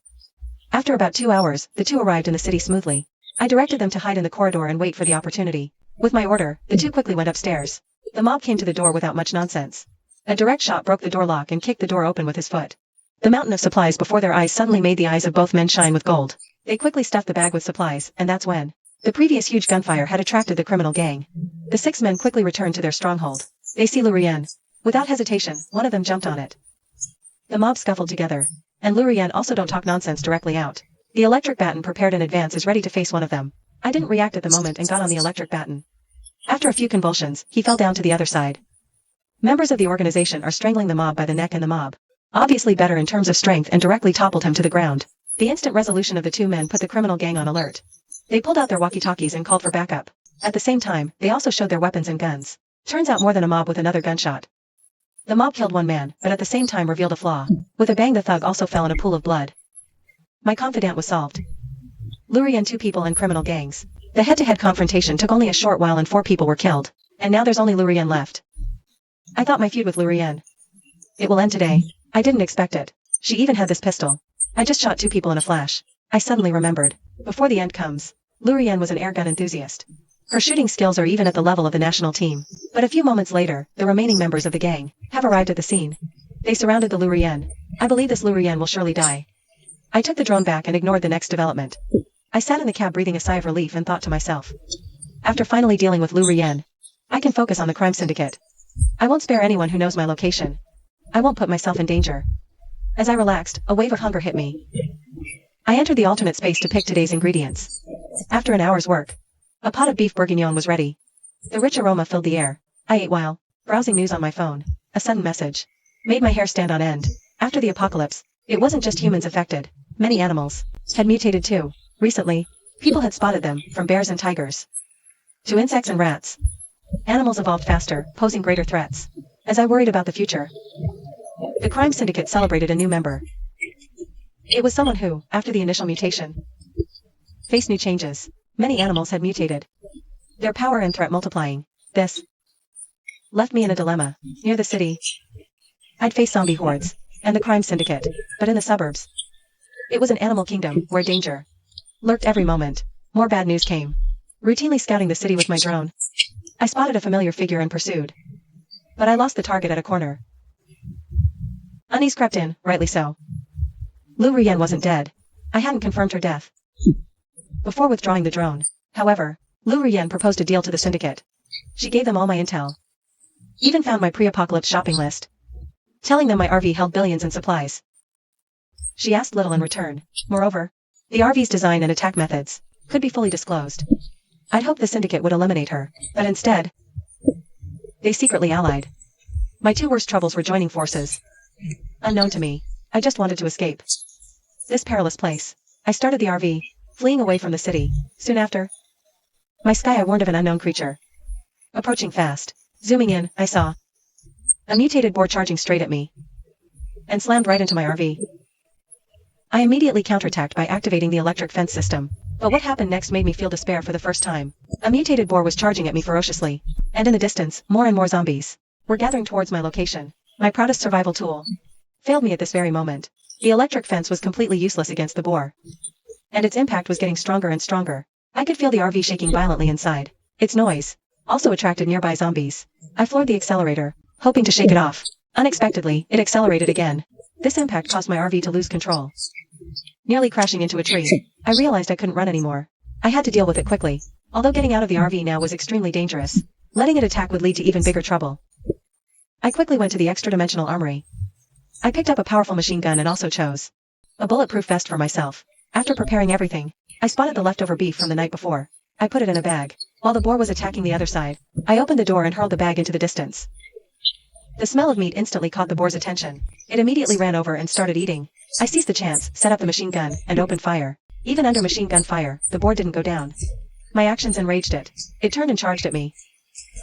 After about 2 hours, the 2 arrived in the city smoothly. I directed them to hide in the corridor and wait for the opportunity. With my order, the 2 quickly went upstairs. The mob came to the door without much nonsense. A direct shot broke the door lock and kicked the door open with his foot. The mountain of supplies before their eyes suddenly made the eyes of both men shine with gold. They quickly stuffed the bag with supplies, and that's when the previous huge gunfire had attracted the criminal gang. The 6 men quickly returned to their stronghold. They see Lu Ruyen. Without hesitation, one of them jumped on it. The mob scuffled together, and Lu Ruyen also don't talk nonsense directly out. The electric baton prepared in advance is ready to face one of them. I didn't react at the moment and got on the electric baton. After a few convulsions, he fell down to the other side. Members of the organization are strangling the mob by the neck, and the mob, obviously better in terms of strength, and directly toppled him to the ground. The instant resolution of the 2 men put the criminal gang on alert. They pulled out their walkie-talkies and called for backup. At the same time, they also showed their weapons and guns. Turns out more than a mob with another gunshot. The mob killed 1 man, but at the same time revealed a flaw. With a bang, the thug also fell in a pool of blood. My confidant was solved. Lurian 2 people and criminal gangs. The head-to-head confrontation took only a short while and 4 people were killed. And now there's only Lurian left. I thought my feud with Lurian. It will end today. I didn't expect it. She even had this pistol. I just shot 2 people in a flash. I suddenly remembered. Before the end comes, Lurian was an airgun enthusiast. Her shooting skills are even at the level of the national team. But a few moments later, the remaining members of the gang have arrived at the scene. They surrounded the Lurian. I believe this Lurian will surely die. I took the drone back and ignored the next development. I sat in the cab breathing a sigh of relief and thought to myself. After finally dealing with Lurian, I can focus on the crime syndicate. I won't spare anyone who knows my location. I won't put myself in danger. As I relaxed, a wave of hunger hit me. I entered the alternate space to pick today's ingredients. After an hour's work, a pot of beef bourguignon was ready. The rich aroma filled the air. I ate while browsing news on my phone. A sudden message made my hair stand on end. After the apocalypse, it wasn't just humans affected. Many animals had mutated too. Recently, people had spotted them, from bears and tigers to insects and rats. Animals evolved faster, posing greater threats. As I worried about the future, the crime syndicate celebrated a new member. It was someone who, after the initial mutation, faced new changes. Many animals had mutated, their power and threat multiplying. This left me in a dilemma. Near the city, I'd face zombie hordes and the crime syndicate, but in the suburbs, it was an animal kingdom where danger lurked every moment. More bad news came. Routinely scouting the city with my drone, I spotted a familiar figure and pursued. But I lost the target at a corner. Unease crept in, rightly so. Lurian wasn't dead. I hadn't confirmed her death before withdrawing the drone. However, Lurian proposed a deal to the syndicate. She gave them all my intel. Even found my pre-apocalypse shopping list, telling them my RV held billions in supplies. She asked little in return. Moreover, the RV's design and attack methods could be fully disclosed. I'd hoped the syndicate would eliminate her, but instead, they secretly allied. My 2 worst troubles were joining forces. Unknown to me, I just wanted to escape this perilous place. I started the RV, fleeing away from the city. Soon after, my sky I warned of an unknown creature approaching fast. Zooming in, I saw a mutated boar charging straight at me and slammed right into my RV. I immediately counterattacked by activating the electric fence system. But what happened next made me feel despair for the first time. A mutated boar was charging at me ferociously, and in the distance, more and more zombies were gathering towards my location. My proudest survival tool failed me at this very moment. The electric fence was completely useless against the boar, and its impact was getting stronger and stronger. I could feel the RV shaking violently inside. Its noise also attracted nearby zombies. I floored the accelerator, hoping to shake it off. Unexpectedly, it accelerated again. This impact caused my RV to lose control, nearly crashing into a tree. I realized I couldn't run anymore. I had to deal with it quickly. Although getting out of the RV now was extremely dangerous, letting it attack would lead to even bigger trouble. I quickly went to the extra-dimensional armory. I picked up a powerful machine gun and also chose a bulletproof vest for myself. After preparing everything, I spotted the leftover beef from the night before. I put it in a bag. While the boar was attacking the other side, I opened the door and hurled the bag into the distance. The smell of meat instantly caught the boar's attention. It immediately ran over and started eating. I seized the chance, set up the machine gun, and opened fire. Even under machine gun fire, the boar didn't go down. My actions enraged it. It turned and charged at me.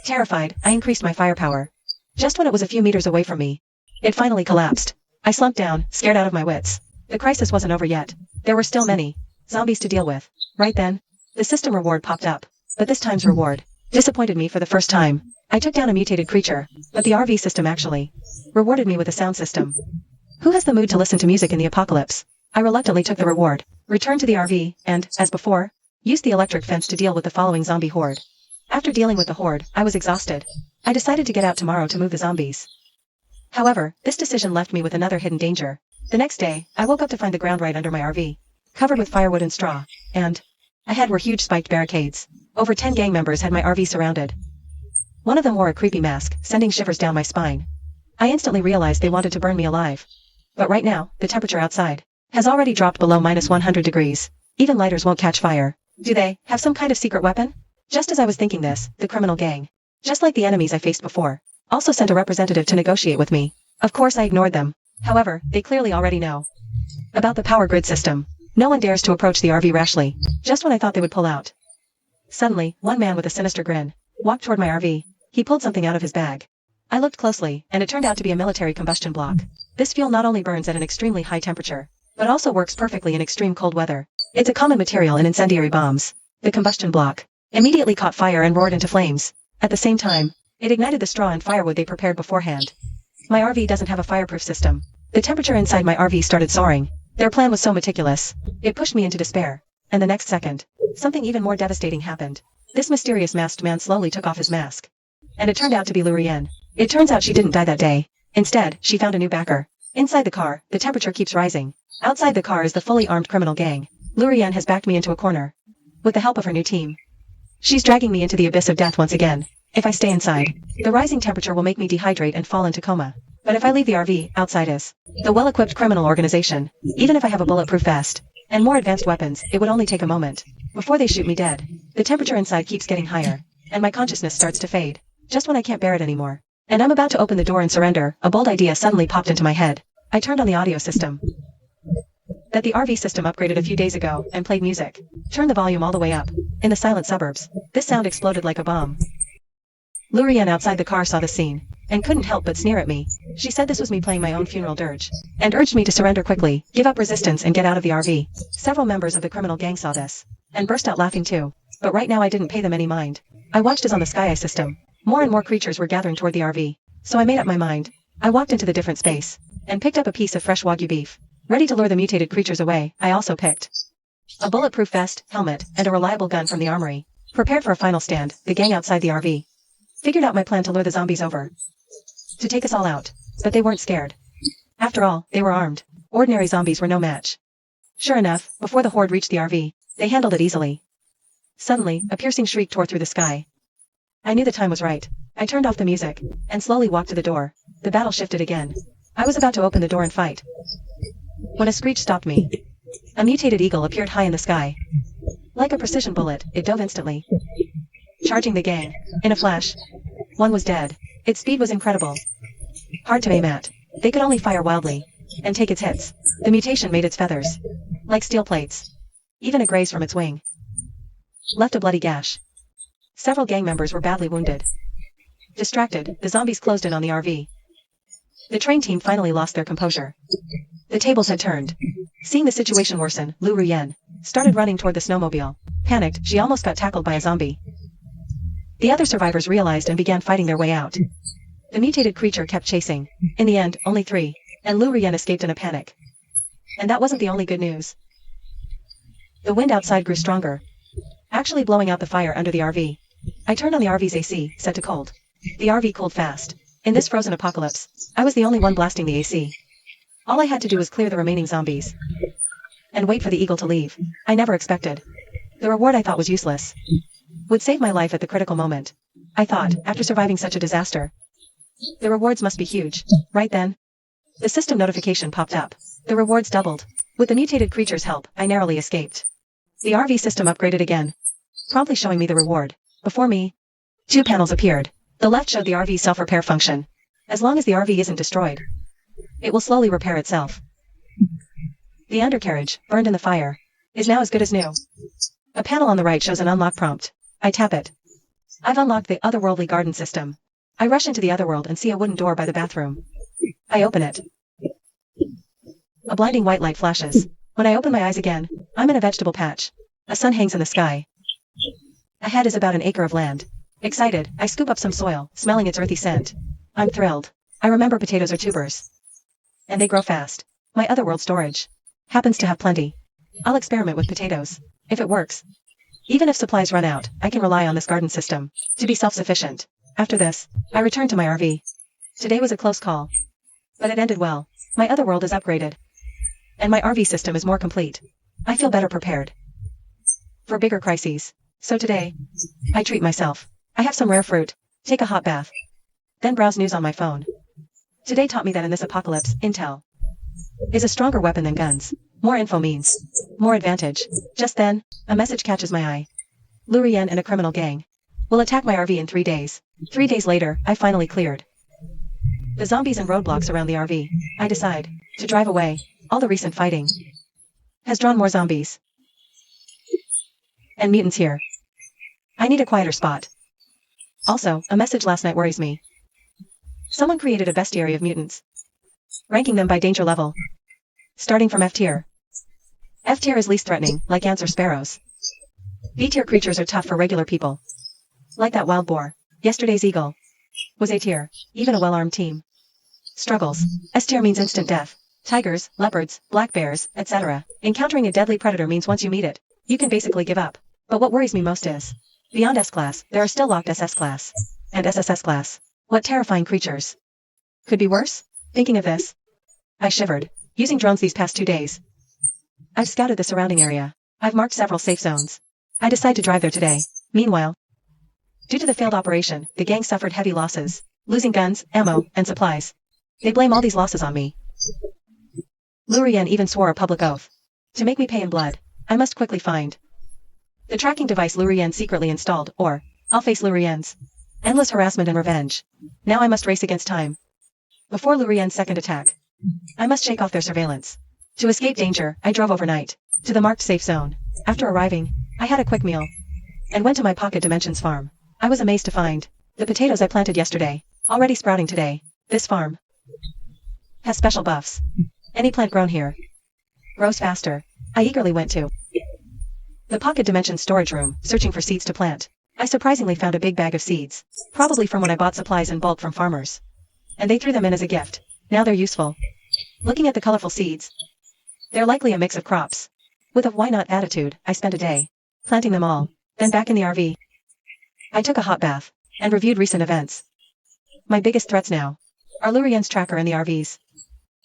Terrified, I increased my firepower. Just when it was a few meters away from me, it finally collapsed. I slumped down, scared out of my wits. The crisis wasn't over yet. There were still many zombies to deal with. Right then, the system reward popped up. But this time's reward disappointed me for the first time. I took down a mutated creature, but the RV system actually rewarded me with a sound system. Who has the mood to listen to music in the apocalypse? I reluctantly took the reward, returned to the RV, and, as before, used the electric fence to deal with the following zombie horde. After dealing with the horde, I was exhausted. I decided to get out tomorrow to move the zombies. However, this decision left me with another hidden danger. The next day, I woke up to find the ground right under my RV, covered with firewood and straw, and ahead were huge spiked barricades. Over 10 gang members had my RV surrounded. One of them wore a creepy mask, sending shivers down my spine. I instantly realized they wanted to burn me alive. But right now, the temperature outside has already dropped below -100 degrees. Even lighters won't catch fire. Do they have some kind of secret weapon? Just as I was thinking this, the criminal gang, just like the enemies I faced before, also sent a representative to negotiate with me. Of course I ignored them. However, they clearly already know about the power grid system. No one dares to approach the RV rashly, just when I thought they would pull out. Suddenly, one man with a sinister grin walked toward my RV. He pulled something out of his bag. I looked closely, and it turned out to be a military combustion block. This fuel not only burns at an extremely high temperature, but also works perfectly in extreme cold weather. It's a common material in incendiary bombs. The combustion block immediately caught fire and roared into flames. At the same time, it ignited the straw and firewood they prepared beforehand. My RV doesn't have a fireproof system. The temperature inside my RV started soaring. Their plan was so meticulous. It pushed me into despair. And the next second, something even more devastating happened. This mysterious masked man slowly took off his mask. And it turned out to be Lurian. It turns out she didn't die that day. Instead, she found a new backer. Inside the car, the temperature keeps rising. Outside the car is the fully armed criminal gang. Lurian has backed me into a corner. With the help of her new team. She's dragging me into the abyss of death once again. If I stay inside, the rising temperature will make me dehydrate and fall into coma. But if I leave the RV, outside is the well-equipped criminal organization. Even if I have a bulletproof vest and more advanced weapons, it would only take a moment before they shoot me dead. The temperature inside keeps getting higher, and my consciousness starts to fade. Just when I can't bear it anymore, and I'm about to open the door and surrender, a bold idea suddenly popped into my head. I turned on the audio system. That the RV system upgraded a few days ago and played music. Turned the volume all the way up. In the silent suburbs, this sound exploded like a bomb. Lurian outside the car saw the scene, and couldn't help but sneer at me. She said this was me playing my own funeral dirge, and urged me to surrender quickly, give up resistance and get out of the RV. Several members of the criminal gang saw this, and burst out laughing too. But right now I didn't pay them any mind. I watched as on the Sky Eye system, more and more creatures were gathering toward the RV. So I made up my mind. I walked into the different space, and picked up a piece of fresh Wagyu beef. Ready to lure the mutated creatures away, I also picked a bulletproof vest, helmet, and a reliable gun from the armory. Prepared for a final stand, the gang outside the RV figured out my plan to lure the zombies over. To take us all out. But they weren't scared. After all, they were armed. Ordinary zombies were no match. Sure enough, before the horde reached the RV, they handled it easily. Suddenly, a piercing shriek tore through the sky. I knew the time was right. I turned off the music, and slowly walked to the door. The battle shifted again. I was about to open the door and fight, when a screech stopped me. A mutated eagle appeared high in the sky. Like a precision bullet, it dove instantly, charging the gang. In a flash, one was dead. Its speed was incredible. Hard to aim at. They could only fire wildly, and take its hits. The mutation made its feathers like steel plates. Even a graze from its wing left a bloody gash. Several gang members were badly wounded. Distracted, the zombies closed in on the RV. The train team finally lost their composure. The tables had turned. Seeing the situation worsen, Lu Ruyen started running toward the snowmobile. Panicked, she almost got tackled by a zombie. The other survivors realized and began fighting their way out. The mutated creature kept chasing. In the end, only 3, and Lu Ruyen escaped in a panic. And that wasn't the only good news. The wind outside grew stronger, actually blowing out the fire under the RV. I turned on the RV's AC, set to cold. The RV cooled fast. In this frozen apocalypse, I was the only one blasting the AC. All I had to do was clear the remaining zombies and wait for the eagle to leave. I never expected. The reward I thought was useless would save my life at the critical moment. I thought, after surviving such a disaster, the rewards must be huge. Right then, the system notification popped up. The rewards doubled. With the mutated creature's help, I narrowly escaped. The RV system upgraded again, promptly showing me the reward. Before me, 2 panels appeared. The left showed the RV's self-repair function. As long as the RV isn't destroyed, it will slowly repair itself. The undercarriage, burned in the fire, is now as good as new. A panel on the right shows an unlock prompt. I tap it. I've unlocked the otherworldly garden system. I rush into the otherworld and see a wooden door by the bathroom. I open it. A blinding white light flashes. When I open my eyes again, I'm in a vegetable patch. A sun hangs in the sky. Ahead is about an acre of land. Excited, I scoop up some soil, smelling its earthy scent. I'm thrilled. I remember potatoes are tubers, and they grow fast. My otherworld storage happens to have plenty. I'll experiment with potatoes. If it works, even if supplies run out, I can rely on this garden system to be self-sufficient. After this, I return to my RV. Today was a close call, but it ended well. My otherworld is upgraded, and my RV system is more complete. I feel better prepared for bigger crises. So today, I treat myself. I have some rare fruit, take a hot bath, then browse news on my phone. Today taught me that in this apocalypse, intel is a stronger weapon than guns. More info means more advantage. Just then, a message catches my eye. Lurian and a criminal gang will attack my RV in 3 days. 3 days later, I finally cleared the zombies and roadblocks around the RV. I decide to drive away. All the recent fighting has drawn more zombies and mutants here. I need a quieter spot. Also, a message last night worries me. Someone created a bestiary of mutants, ranking them by danger level. starting from F tier. F tier is least threatening, like ants or sparrows. B tier creatures are tough for regular people. Like that wild boar. Yesterday's eagle. Was A tier, even a well-armed team. Struggles. S tier means instant death. Tigers, leopards, black bears, etc. Encountering a deadly predator means once you meet it, you can basically give up. But what worries me most is, beyond S-class, there are still locked SS class. And SSS class. What terrifying creatures. Could be worse? Thinking of this, I shivered. Using drones these past 2 days. I've scouted the surrounding area. I've marked several safe zones. I decide to drive there today. Meanwhile, due to the failed operation, the gang suffered heavy losses, losing guns, ammo, and supplies. They blame all these losses on me. Lurian even swore a public oath. To make me pay in blood, I must quickly find the tracking device Lurian secretly installed, or I'll face Lurian's endless harassment and revenge. Now I must race against time. Before Lurian's second attack, I must shake off their surveillance. To escape danger, I drove overnight to the marked safe zone. After arriving, I had a quick meal and went to my Pocket Dimensions farm. I was amazed to find the potatoes I planted yesterday already sprouting today. This farm has special buffs. Any plant grown here grows faster. I eagerly went to the Pocket Dimensions storage room, searching for seeds to plant. I surprisingly found a big bag of seeds, probably from when I bought supplies in bulk from farmers. And they threw them in as a gift. Now they're useful. Looking at the colorful seeds, they're likely a mix of crops. With a why not attitude, I spent a day planting them all. Then back in the RV, I took a hot bath and reviewed recent events. My biggest threats now are Lurian's tracker and the RV's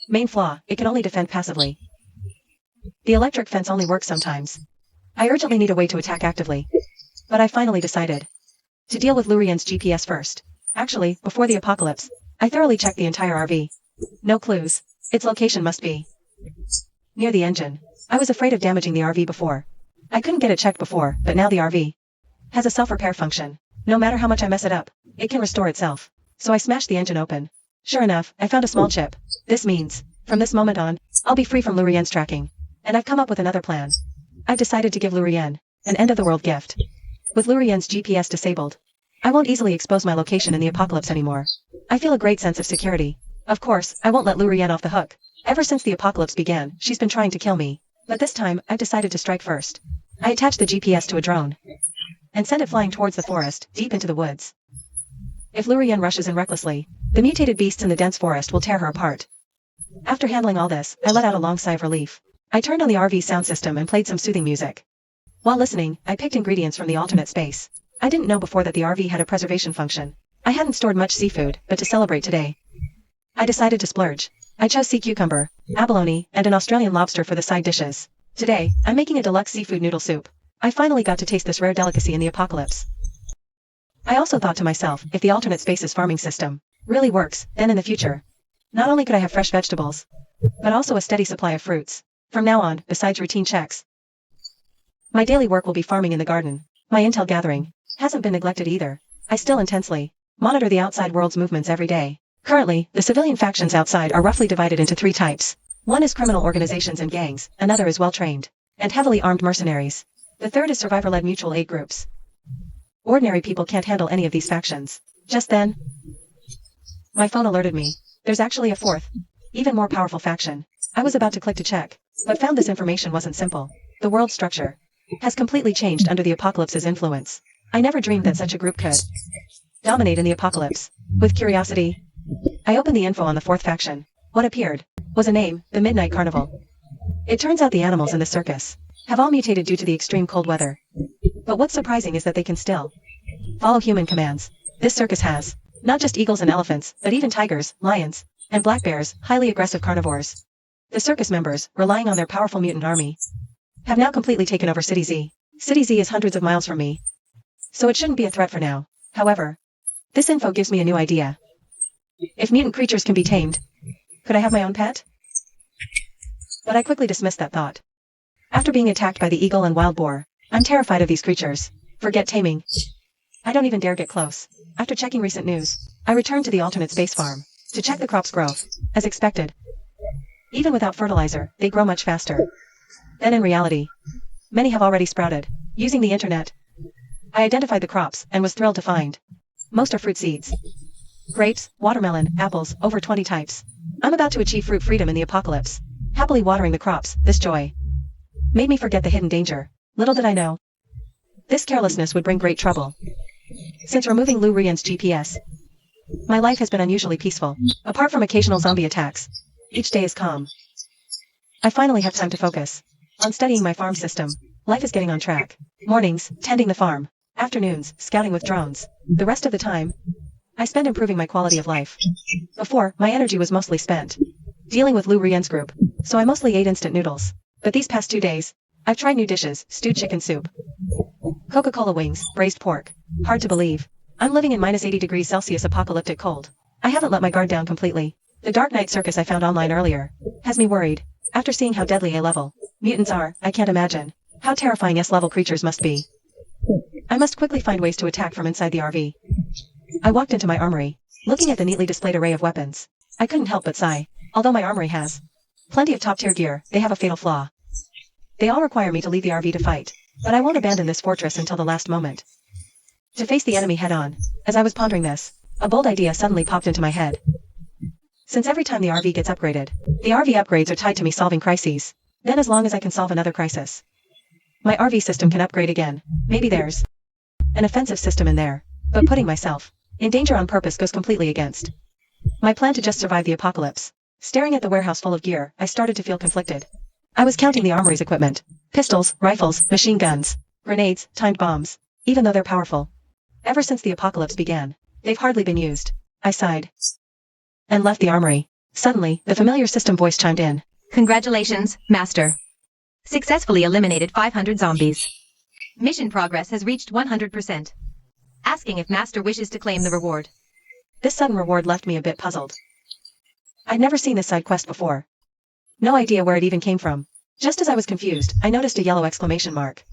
main flaw, it can only defend passively. The electric fence only works sometimes. I urgently need a way to attack actively. But I finally decided to deal with Lurian's GPS first. Actually, before the apocalypse, I thoroughly checked the entire RV. No clues. Its location must be near the engine. I was afraid of damaging the RV before. I couldn't get it checked before, but now the RV has a self-repair function. No matter how much I mess it up, it can restore itself. So I smashed the engine open. Sure enough, I found a small chip. This means, from this moment on, I'll be free from Lurian's tracking. And I've come up with another plan. I've decided to give Lurian an end-of-the-world gift. With Lurian's GPS disabled, I won't easily expose my location in the apocalypse anymore. I feel a great sense of security. Of course, I won't let Lurian off the hook. Ever since the apocalypse began, she's been trying to kill me. But this time, I've decided to strike first. I attached the GPS to a drone and sent it flying towards the forest, deep into the woods. If Lurian rushes in recklessly, the mutated beasts in the dense forest will tear her apart. After handling all this, I let out a long sigh of relief. I turned on the RV sound system and played some soothing music. While listening, I picked ingredients from the alternate space. I didn't know before that the RV had a preservation function. I hadn't stored much seafood, but to celebrate today, I decided to splurge. I chose sea cucumber, abalone, and an Australian lobster for the side dishes. Today, I'm making a deluxe seafood noodle soup. I finally got to taste this rare delicacy in the apocalypse. I also thought to myself, if the alternate spaces farming system really works, then in the future, not only could I have fresh vegetables, but also a steady supply of fruits. From now on, besides routine checks, my daily work will be farming in the garden. My intel gathering hasn't been neglected either. I still intensely monitor the outside world's movements every day. Currently, the civilian factions outside are roughly divided into 3 types. One is criminal organizations and gangs, another is well-trained and heavily armed mercenaries. The third is survivor-led mutual aid groups. Ordinary people can't handle any of these factions. Just then, my phone alerted me. There's actually a 4th, even more powerful faction. I was about to click to check, but found this information wasn't simple. The world structure has completely changed under the apocalypse's influence. I never dreamed that such a group could dominate in the apocalypse. With curiosity, I opened the info on the 4th faction. What appeared was a name, the Midnight Carnival. It turns out the animals in the circus have all mutated due to the extreme cold weather. But what's surprising is that they can still follow human commands. This circus has not just eagles and elephants, but even tigers, lions, and black bears, highly aggressive carnivores. The circus members, relying on their powerful mutant army, have now completely taken over City Z. City Z is hundreds of miles from me, so it shouldn't be a threat for now. However, this info gives me a new idea. If mutant creatures can be tamed, could I have my own pet? But I quickly dismissed that thought. After being attacked by the eagle and wild boar, I'm terrified of these creatures. Forget taming. I don't even dare get close. After checking recent news, I returned to the alternate space farm to check the crop's growth. As expected, even without fertilizer, they grow much faster than in reality. Many have already sprouted. Using the internet, I identified the crops and was thrilled to find most are fruit seeds. Grapes, watermelon, apples, over 20 types. I'm about to achieve fruit freedom in the apocalypse. happily watering the crops. This joy made me forget the hidden danger. Little did I know, this carelessness would bring great trouble. Since removing Lu Rian's GPS, my life has been unusually peaceful. Apart from occasional zombie attacks, each day is calm. I finally have time to focus on studying my farm system. Life is getting on track. Mornings, tending the farm. Afternoons, scouting with drones. The rest of the time, I spend improving my quality of life. Before, my energy was mostly spent dealing with Lu Rian's group, so I mostly ate instant noodles. But these past 2 days, I've tried new dishes, stewed chicken soup, Coca-Cola wings, braised pork. Hard to believe. I'm living in minus 80 degrees Celsius apocalyptic cold. I haven't let my guard down completely. The Dark Knight Circus I found online earlier has me worried. After seeing how deadly A-level mutants are, I can't imagine how terrifying S-level creatures must be. I must quickly find ways to attack from inside the RV. I walked into my armory, looking at the neatly displayed array of weapons. I couldn't help but sigh. Although my armory has plenty of top-tier gear, they have a fatal flaw. They all require me to leave the RV to fight, but I won't abandon this fortress until the last moment to face the enemy head-on. As I was pondering this, a bold idea suddenly popped into my head. Since every time the RV gets upgraded, the RV upgrades are tied to me solving crises, then as long as I can solve another crisis, my RV system can upgrade again. Maybe there's an offensive system in there, but putting myself in danger on purpose goes completely against my plan to just survive the apocalypse. Staring at the warehouse full of gear, I started to feel conflicted. I was counting the armory's equipment. Pistols, rifles, machine guns, grenades, timed bombs. Even though they're powerful, ever since the apocalypse began, they've hardly been used. I sighed and left the armory. Suddenly, the familiar system voice chimed in. Congratulations, Master. Successfully eliminated 500 zombies. Mission progress has reached 100%. Asking if Master wishes to claim the reward. This sudden reward left me a bit puzzled. I'd never seen this side quest before. No idea where it even came from. Just as I was confused, I noticed a yellow exclamation mark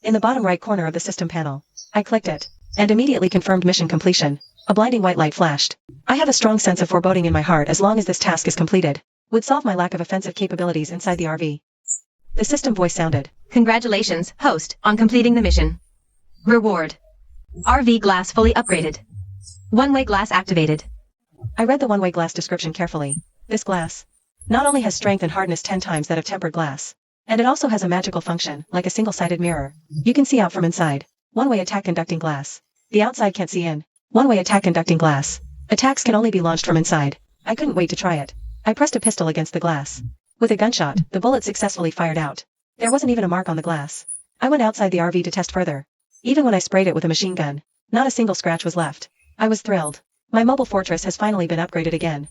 in the bottom right corner of the system panel. I clicked it, and immediately confirmed mission completion. A blinding white light flashed. I have a strong sense of foreboding in my heart as long as this task is completed. Would solve my lack of offensive capabilities inside the RV. The system voice sounded. Congratulations, host, on completing the mission. Reward. RV glass fully upgraded. One-way glass activated. I read the one-way glass description carefully. This glass not only has strength and hardness 10 times that of tempered glass, and it also has a magical function, like a single-sided mirror. You can see out from inside. One-way attack conducting glass. The outside can't see in. One-way attack conducting glass. Attacks can only be launched from inside. I couldn't wait to try it. I pressed a pistol against the glass. With a gunshot, the bullet successfully fired out. There wasn't even a mark on the glass. I went outside the RV to test further. Even when I sprayed it with a machine gun, not a single scratch was left. I was thrilled. My mobile fortress has finally been upgraded again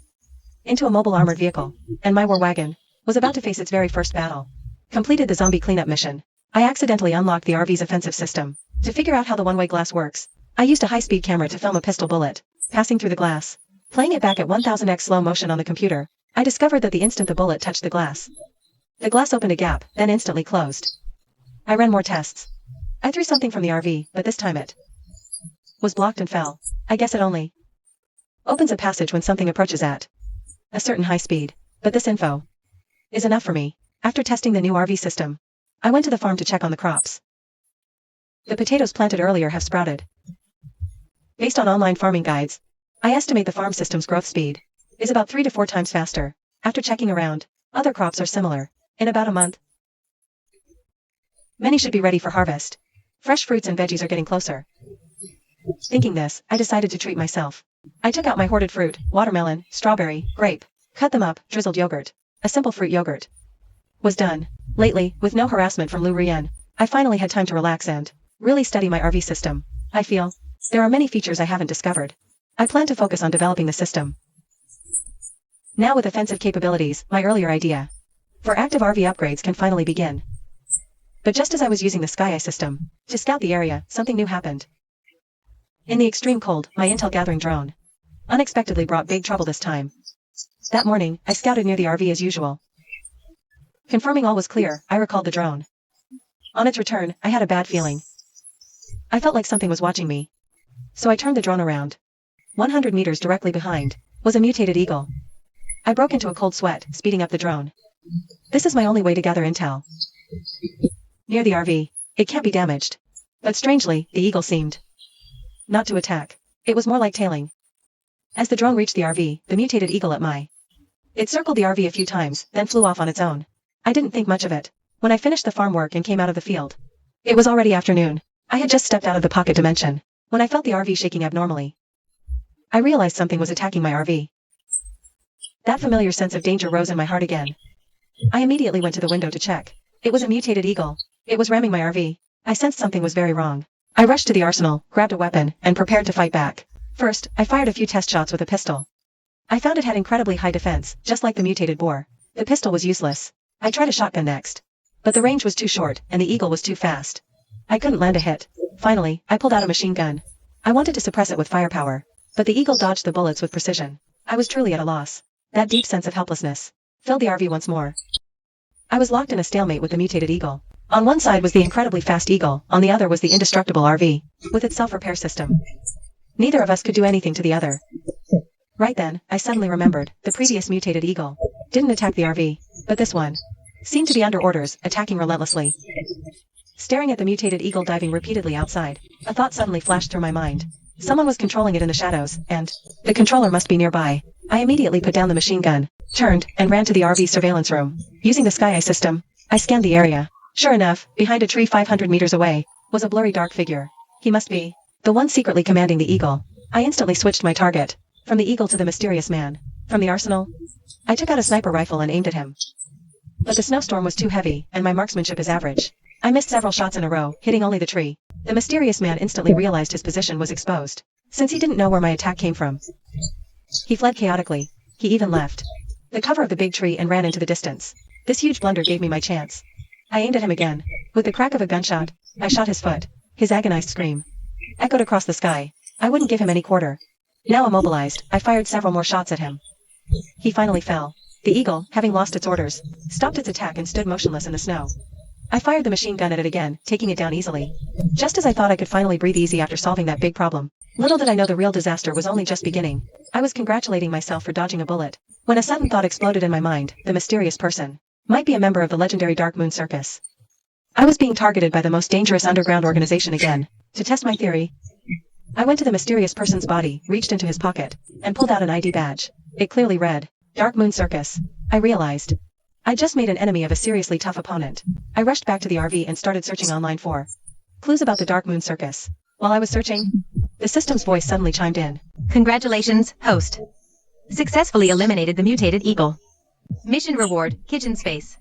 into a mobile armored vehicle, and my war wagon was about to face its very first battle. Completed the zombie cleanup mission. I accidentally unlocked the RV's offensive system. To figure out how the one-way glass works, I used a high-speed camera to film a pistol bullet passing through the glass. Playing it back at 1000x slow motion on the computer, I discovered that the instant the bullet touched the glass opened a gap, then instantly closed. I ran more tests. I threw something from the RV, but this time it was blocked and fell. I guess it only opens a passage when something approaches at a certain high speed. But this info is enough for me. After testing the new RV system, I went to the farm to check on the crops. The potatoes planted earlier have sprouted. Based on online farming guides, I estimate the farm system's growth speed is about 3 to 4 times faster. After checking around, other crops are similar. In about a month, many should be ready for harvest. Fresh fruits and veggies are getting closer. Thinking this, I decided to treat myself. I took out my hoarded fruit, watermelon, strawberry, grape, cut them up, drizzled yogurt. A simple fruit yogurt was done. Lately, with no harassment from Lu Rian, I finally had time to relax and really study my RV system. I feel there are many features I haven't discovered. I plan to focus on developing the system. Now with offensive capabilities, my earlier idea for active RV upgrades can finally begin. But just as I was using the Sky Eye system to scout the area, something new happened. In the extreme cold, my intel gathering drone unexpectedly brought big trouble this time. That morning, I scouted near the RV as usual. Confirming all was clear, I recalled the drone. On its return, I had a bad feeling. I felt like something was watching me. So I turned the drone around. 100 meters directly behind was a mutated eagle. I broke into a cold sweat, speeding up the drone. This is my only way to gather intel. Near the RV, it can't be damaged. But strangely, the eagle seemed not to attack. It was more like tailing. As the drone reached the RV, the mutated eagle at my It circled the RV a few times, then flew off on its own. I didn't think much of it. When I finished the farm work and came out of the field, it was already afternoon. I had just stepped out of the pocket dimension when I felt the RV shaking abnormally. I realized something was attacking my RV. That familiar sense of danger rose in my heart again. I immediately went to the window to check. It was a mutated eagle. It was ramming my RV. I sensed something was very wrong. I rushed to the arsenal, grabbed a weapon, and prepared to fight back. First, I fired a few test shots with a pistol. I found it had incredibly high defense, just like the mutated boar. The pistol was useless. I tried a shotgun next. But the range was too short, and the eagle was too fast. I couldn't land a hit. Finally, I pulled out a machine gun. I wanted to suppress it with firepower. But the eagle dodged the bullets with precision. I was truly at a loss. That deep sense of helplessness filled the RV once more. I was locked in a stalemate with the mutated eagle. On one side was the incredibly fast eagle, on the other was the indestructible RV, with its self-repair system. Neither of us could do anything to the other. Right then, I suddenly remembered, the previous mutated eagle didn't attack the RV, but this one seemed to be under orders, attacking relentlessly. Staring at the mutated eagle diving repeatedly outside, a thought suddenly flashed through my mind. Someone was controlling it in the shadows, and the controller must be nearby. I immediately put down the machine gun, turned, and ran to the RV surveillance room. Using the Sky Eye system, I scanned the area. Sure enough, behind a tree 500 meters away, was a blurry dark figure. He must be the one secretly commanding the eagle. I instantly switched my target. From the eagle to the mysterious man. From the arsenal, I took out a sniper rifle and aimed at him. But the snowstorm was too heavy, and my marksmanship is average. I missed several shots in a row, hitting only the tree. The mysterious man instantly realized his position was exposed, since he didn't know where my attack came from. He fled chaotically. He even left the cover of the big tree and ran into the distance. This huge blunder gave me my chance. I aimed at him again. With the crack of a gunshot, I shot his foot. His agonized scream echoed across the sky. I wouldn't give him any quarter. Now immobilized, I fired several more shots at him. He finally fell. The eagle, having lost its orders, stopped its attack and stood motionless in the snow. I fired the machine gun at it again, taking it down easily. Just as I thought I could finally breathe easy after solving that big problem, little did I know the real disaster was only just beginning. I was congratulating myself for dodging a bullet, when a sudden thought exploded in my mind. The mysterious person might be a member of the legendary Dark Moon Circus. I was being targeted by the most dangerous underground organization again. To test my theory, I went to the mysterious person's body, reached into his pocket, and pulled out an ID badge. It clearly read, Dark Moon Circus. I realized I just made an enemy of a seriously tough opponent. I rushed back to the RV and started searching online for clues about the Dark Moon Circus. While I was searching, the system's voice suddenly chimed in. Congratulations, host. Successfully eliminated the mutated eagle. Mission reward, kitchen space.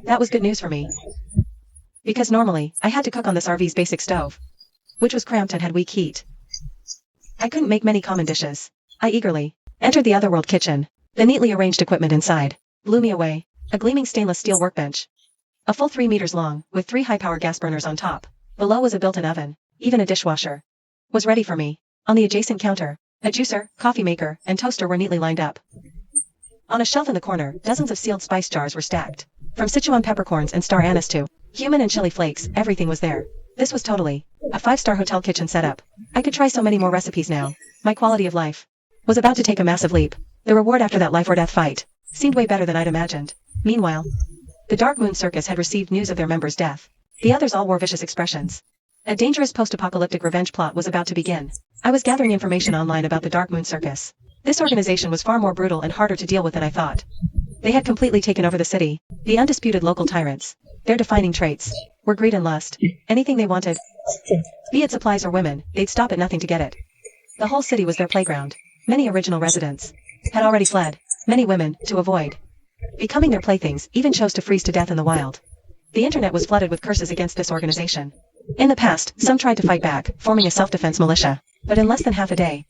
That was good news for me. Because normally, I had to cook on this RV's basic stove, which was cramped and had weak heat. I couldn't make many common dishes. I eagerly entered the otherworld kitchen. The neatly arranged equipment inside blew me away. A gleaming stainless steel workbench, a full 3 meters long, with 3 high-power gas burners on top. Below was a built-in oven. Even a dishwasher was ready for me. On the adjacent counter, a juicer, coffee maker, and toaster were neatly lined up. On a shelf in the corner, dozens of sealed spice jars were stacked. From Sichuan peppercorns and star anise to cumin and chili flakes, everything was there. This was totally a 5-star hotel kitchen setup. I could try so many more recipes now. My quality of life was about to take a massive leap. The reward after that life-or-death fight seemed way better than I'd imagined. Meanwhile, the Dark Moon Circus had received news of their member's death. The others all wore vicious expressions. A dangerous post-apocalyptic revenge plot was about to begin. I was gathering information online about the Dark Moon Circus. This organization was far more brutal and harder to deal with than I thought. They had completely taken over the city. The undisputed local tyrants. Their defining traits were greed and lust. Anything they wanted, be it supplies or women, they'd stop at nothing to get it. The whole city was their playground. Many original residents had already fled. Many women, to avoid becoming their playthings, even chose to freeze to death in the wild. The internet was flooded with curses against this organization. In the past, some tried to fight back, forming a self-defense militia. But in less than half a day,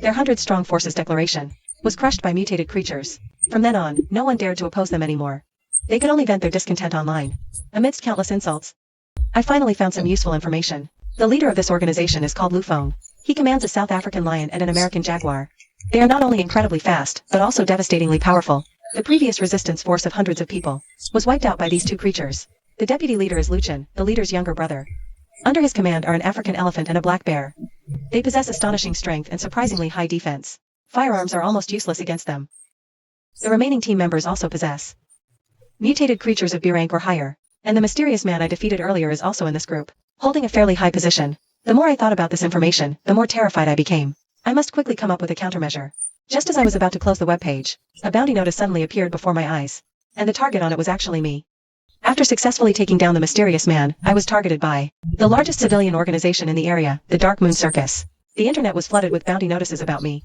their 100-strong forces declaration was crushed by mutated creatures. From then on, no one dared to oppose them anymore. They could only vent their discontent online. Amidst countless insults, I finally found some useful information. The leader of this organization is called Lu Feng. He commands a South African lion and an American jaguar. They are not only incredibly fast, but also devastatingly powerful. The previous resistance force of hundreds of people was wiped out by these 2 creatures. The deputy leader is Luchin, the leader's younger brother. Under his command are an African elephant and a black bear. They possess astonishing strength and surprisingly high defense. Firearms are almost useless against them. The remaining team members also possess mutated creatures of B rank or higher, and the mysterious man I defeated earlier is also in this group, holding a fairly high position. The more I thought about this information, the more terrified I became. I must quickly come up with a countermeasure. Just as I was about to close the webpage, a bounty notice suddenly appeared before my eyes. And the target on it was actually me. After successfully taking down the mysterious man, I was targeted by the largest civilian organization in the area, the Dark Moon Circus. The internet was flooded with bounty notices about me.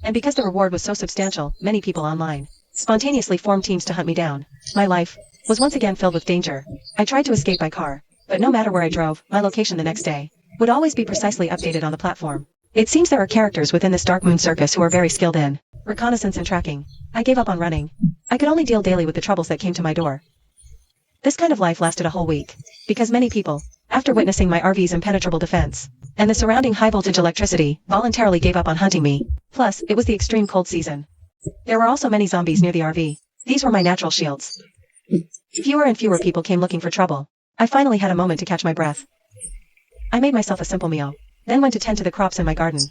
And because the reward was so substantial, many people online spontaneously formed teams to hunt me down. My life was once again filled with danger. I tried to escape by car, but no matter where I drove, my location the next day would always be precisely updated on the platform. It seems there are characters within this Dark Moon Circus who are very skilled in reconnaissance and tracking. I gave up on running. I could only deal daily with the troubles that came to my door. This kind of life lasted a whole week, because many people, after witnessing my RV's impenetrable defense, and the surrounding high-voltage electricity, voluntarily gave up on hunting me. Plus, it was the extreme cold season. There were also many zombies near the RV. These were my natural shields. Fewer and fewer people came looking for trouble. I finally had a moment to catch my breath. I made myself a simple meal, then went to tend to the crops in my garden.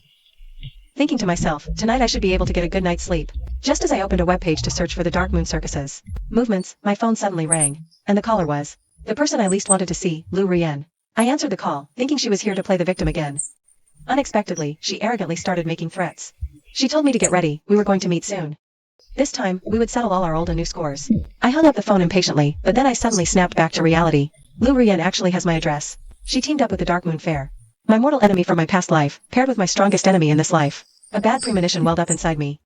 Thinking to myself, tonight I should be able to get a good night's sleep. Just as I opened a webpage to search for the Dark Moon Circus's movements, my phone suddenly rang, and the caller was the person I least wanted to see, Lu Rien. I answered the call, thinking she was here to play the victim again. Unexpectedly, she arrogantly started making threats. She told me to get ready, we were going to meet soon. This time, we would settle all our old and new scores. I hung up the phone impatiently, but then I suddenly snapped back to reality. Lu Rien actually has my address. She teamed up with the Dark Moon Fair. My mortal enemy from my past life, paired with my strongest enemy in this life. A bad premonition welled up inside me.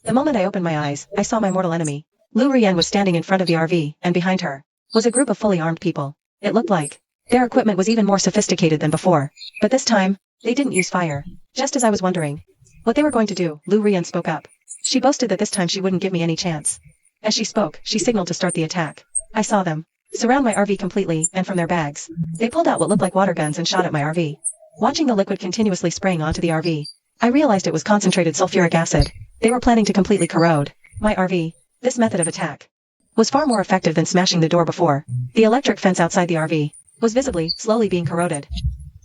The moment I opened my eyes, I saw my mortal enemy. Lu Rien was standing in front of the RV, and behind her was a group of fully armed people. It looked like their equipment was even more sophisticated than before. But this time, they didn't use fire. Just as I was wondering what they were going to do, Lu Rien spoke up. She boasted that this time she wouldn't give me any chance. As she spoke, she signaled to start the attack. I saw them surround my RV completely, and from their bags, they pulled out what looked like water guns and shot at my RV. Watching the liquid continuously spraying onto the RV, I realized it was concentrated sulfuric acid. They were planning to completely corrode my RV. This method of attack was far more effective than smashing the door before. The electric fence outside the RV was visibly, slowly being corroded.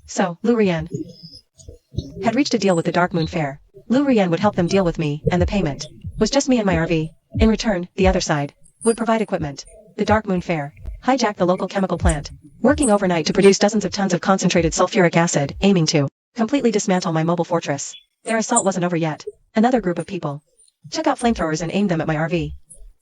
So, Lu Rien had reached a deal with the Dark Moon Fair. Lu Rien would help them deal with me, and the payment was just me and my RV. In return, the other side would provide equipment. The Dark Moon Fair hijacked the local chemical plant, working overnight to produce dozens of tons of concentrated sulfuric acid, aiming to completely dismantle my mobile fortress. Their assault wasn't over yet. Another group of people took out flamethrowers and aimed them at my RV.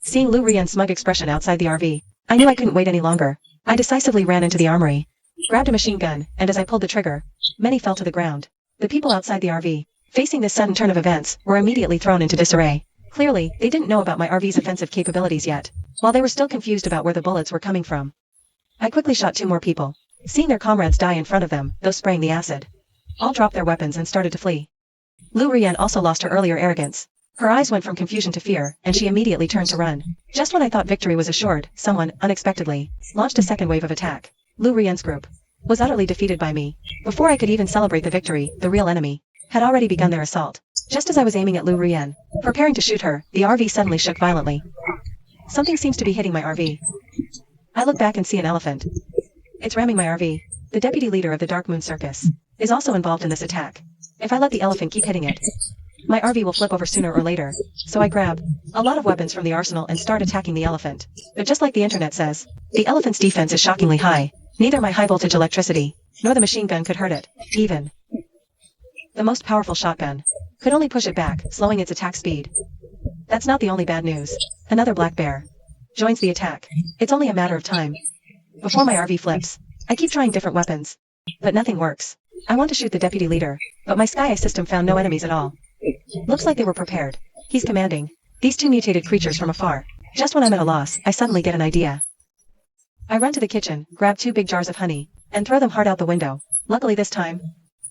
Seeing Lu Rien's smug expression outside the RV, I knew I couldn't wait any longer. I decisively ran into the armory, grabbed a machine gun, and as I pulled the trigger, many fell to the ground. The people outside the RV, facing this sudden turn of events, were immediately thrown into disarray. Clearly, they didn't know about my RV's offensive capabilities yet, while they were still confused about where the bullets were coming from. I quickly shot 2 more people. Seeing their comrades die in front of them, those spraying the acid, all dropped their weapons and started to flee. Lu Rien also lost her earlier arrogance. Her eyes went from confusion to fear, and she immediately turned to run. Just when I thought victory was assured, someone, unexpectedly, launched a second wave of attack. Lu Rien's group was utterly defeated by me. Before I could even celebrate the victory, the real enemy had already begun their assault. Just as I was aiming at Lu Rien, preparing to shoot her, the RV suddenly shook violently. Something seems to be hitting my RV. I look back and see an elephant. It's ramming my RV. The deputy leader of the Dark Moon Circus is also involved in this attack. If I let the elephant keep hitting it, my RV will flip over sooner or later. So I grab a lot of weapons from the arsenal and start attacking the elephant. But just like the internet says, the elephant's defense is shockingly high. Neither my high-voltage electricity, nor the machine gun could hurt it. Even the most powerful shotgun could only push it back, slowing its attack speed. That's not the only bad news. Another black bear joins the attack. It's only a matter of time before my RV flips. I keep trying different weapons, but nothing works. I want to shoot the deputy leader, but my Sky Eye system found no enemies at all. Looks like they were prepared. He's commanding these 2 mutated creatures from afar. Just when I'm at a loss, I suddenly get an idea. I run to the kitchen, grab 2 big jars of honey, and throw them hard out the window. Luckily this time,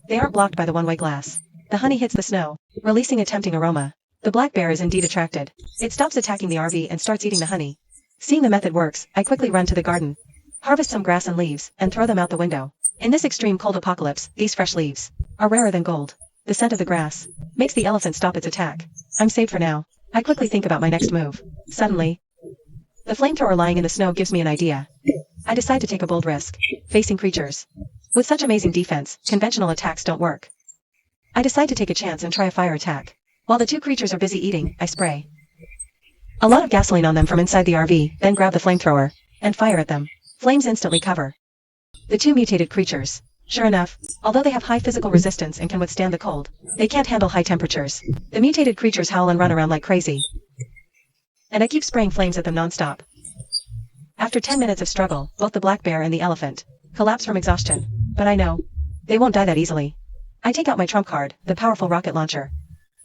they aren't blocked by the one-way glass. The honey hits the snow, releasing a tempting aroma. The black bear is indeed attracted. It stops attacking the RV and starts eating the honey. Seeing the method works, I quickly run to the garden, harvest some grass and leaves, and throw them out the window. In this extreme cold apocalypse, these fresh leaves are rarer than gold. The scent of the grass makes the elephant stop its attack. I'm saved for now. I quickly think about my next move. Suddenly, the flamethrower lying in the snow gives me an idea. I decide to take a bold risk, facing creatures with such amazing defense. Conventional attacks don't work. I decide to take a chance and try a fire attack. While the 2 creatures are busy eating, I spray a lot of gasoline on them from inside the RV, then grab the flamethrower and fire at them. Flames instantly cover the 2 mutated creatures. Sure enough, although they have high physical resistance and can withstand the cold, they can't handle high temperatures. The mutated creatures howl and run around like crazy. And I keep spraying flames at them non-stop. After 10 minutes of struggle, both the black bear and the elephant collapse from exhaustion. But I know, they won't die that easily. I take out my trump card, the powerful rocket launcher.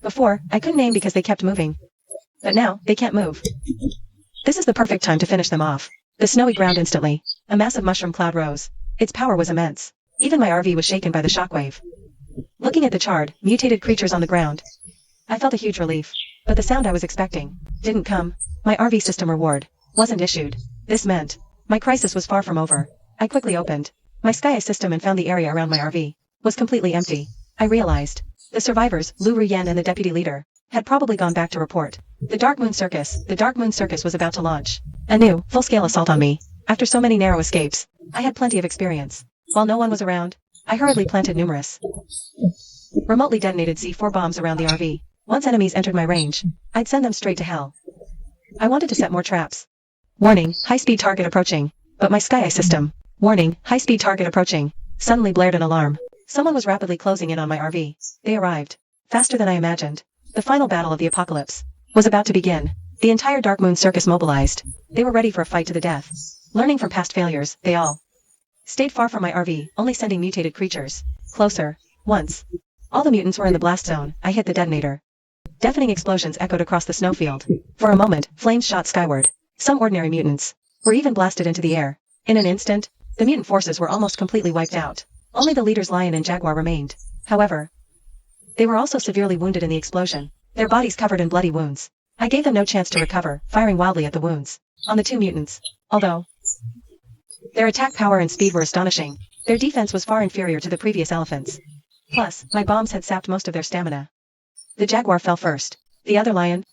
Before, I couldn't aim because they kept moving. But now, they can't move. This is the perfect time to finish them off. The snowy ground instantly. A massive mushroom cloud rose. Its power was immense. Even my RV was shaken by the shockwave. Looking at the charred, mutated creatures on the ground, I felt a huge relief. But the sound I was expecting didn't come. My RV system reward wasn't issued. This meant my crisis was far from over. I quickly opened my Sky system and found the area around my RV was completely empty. I realized the survivors, Lu Ruyen and the deputy leader, had probably gone back to report. The Dark Moon Circus was about to launch a new, full-scale assault on me. After so many narrow escapes, I had plenty of experience. While no one was around, I hurriedly planted numerous remotely detonated C4 bombs around the RV. Once enemies entered my range, I'd send them straight to hell. I wanted to set more traps. Warning, high-speed target approaching. But my Sky system, warning, high-speed target approaching, suddenly blared an alarm. Someone was rapidly closing in on my RV. They arrived faster than I imagined. The final battle of the apocalypse was about to begin. The entire Dark Moon Circus mobilized. They were ready for a fight to the death. Learning from past failures, they all stayed far from my RV, only sending mutated creatures closer. Once all the mutants were in the blast zone, I hit the detonator. Deafening explosions echoed across the snowfield. For a moment, flames shot skyward. Some ordinary mutants were even blasted into the air. In an instant, the mutant forces were almost completely wiped out. Only the leaders Lion and Jaguar remained. However, they were also severely wounded in the explosion, their bodies covered in bloody wounds. I gave them no chance to recover, firing wildly at the wounds on the two mutants. Although their attack power and speed were astonishing, their defense was far inferior to the previous elephants. Plus, my bombs had sapped most of their stamina. The Jaguar fell first. The other lion,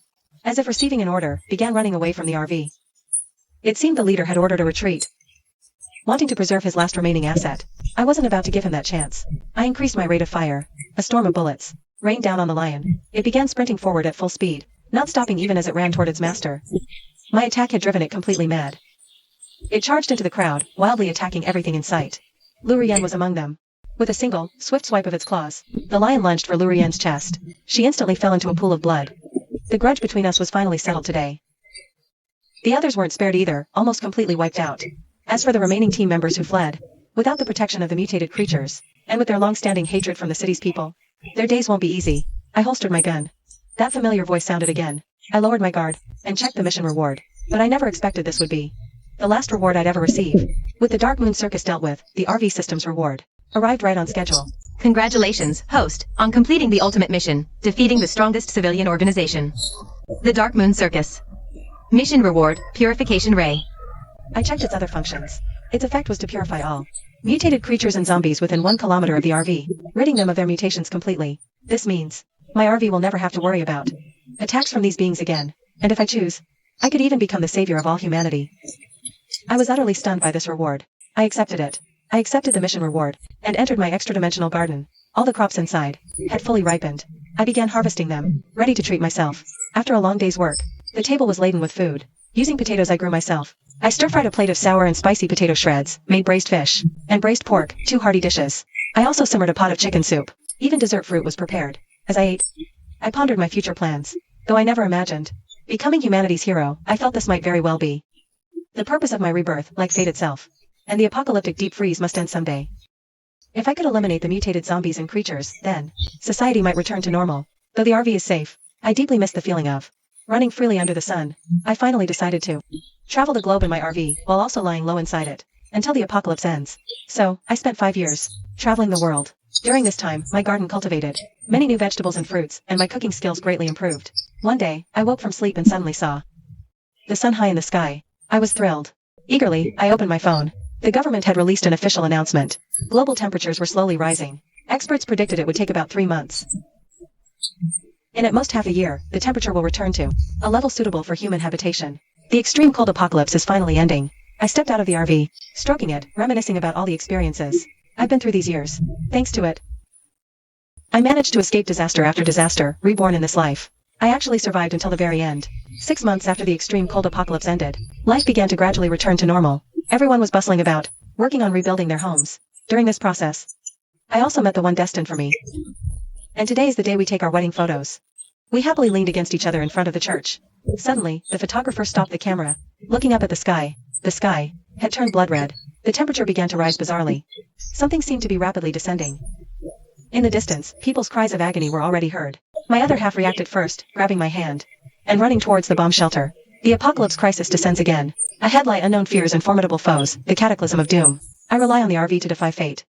as if receiving an order, began running away from the RV. It seemed the leader had ordered a retreat, wanting to preserve his last remaining asset. I wasn't about to give him that chance. I increased my rate of fire. A storm of bullets rained down on the lion. It began sprinting forward at full speed, not stopping even as it ran toward its master. My attack had driven it completely mad. It charged into the crowd, wildly attacking everything in sight. Lu Ruyen was among them. With a single, swift swipe of its claws, the lion lunged for Lu Ruyen's chest. She instantly fell into a pool of blood. The grudge between us was finally settled today. The others weren't spared either, almost completely wiped out. As for the remaining team members who fled, without the protection of the mutated creatures, and with their long-standing hatred from the city's people, their days won't be easy. I holstered my gun. That familiar voice sounded again. I lowered my guard, and checked the mission reward. But I never expected this would be the last reward I'd ever receive. With the Dark Moon Circus dealt with, the RV Systems reward arrived right on schedule. Congratulations, host, on completing the ultimate mission, defeating the strongest civilian organization. The Dark Moon Circus. Mission reward, Purification Ray. I checked its other functions. Its effect was to purify all mutated creatures and zombies within 1 kilometer of the RV, ridding them of their mutations completely. This means my RV will never have to worry about attacks from these beings again, and if I choose, I could even become the savior of all humanity. I was utterly stunned by this reward. I accepted it. I accepted the mission reward, and entered my extra-dimensional garden. All the crops inside had fully ripened. I began harvesting them, ready to treat myself. After a long day's work, the table was laden with food. Using potatoes I grew myself, I stir-fried a plate of sour and spicy potato shreds, made braised fish, and braised pork, 2 hearty dishes. I also simmered a pot of chicken soup. Even dessert fruit was prepared. As I ate, I pondered my future plans. Though I never imagined becoming humanity's hero, I felt this might very well be the purpose of my rebirth, like fate itself. And the apocalyptic deep freeze must end someday. If I could eliminate the mutated zombies and creatures, then society might return to normal. Though the RV is safe, I deeply miss the feeling of running freely under the sun. I finally decided to travel the globe in my RV, while also lying low inside it, until the apocalypse ends. So, I spent 5 years traveling the world. During this time, my garden cultivated many new vegetables and fruits, and my cooking skills greatly improved. One day, I woke from sleep and suddenly saw the sun high in the sky. I was thrilled. Eagerly, I opened my phone. The government had released an official announcement. Global temperatures were slowly rising. Experts predicted it would take about 3 months. In at most half a year, the temperature will return to a level suitable for human habitation. The extreme cold apocalypse is finally ending. I stepped out of the RV, stroking it, reminiscing about all the experiences I've been through these years. Thanks to it, I managed to escape disaster after disaster, reborn in this life. I actually survived until the very end. 6 months after the extreme cold apocalypse ended, life began to gradually return to normal. Everyone was bustling about, working on rebuilding their homes. During this process, I also met the one destined for me. And today is the day we take our wedding photos. We happily leaned against each other in front of the church. Suddenly, the photographer stopped the camera, looking up at the sky. The sky had turned blood red. The temperature began to rise bizarrely. Something seemed to be rapidly descending. In the distance, people's cries of agony were already heard. My other half reacted first, grabbing my hand and running towards the bomb shelter. The apocalypse crisis descends again. Ahead lie unknown fears and formidable foes, the cataclysm of doom. I rely on the RV to defy fate.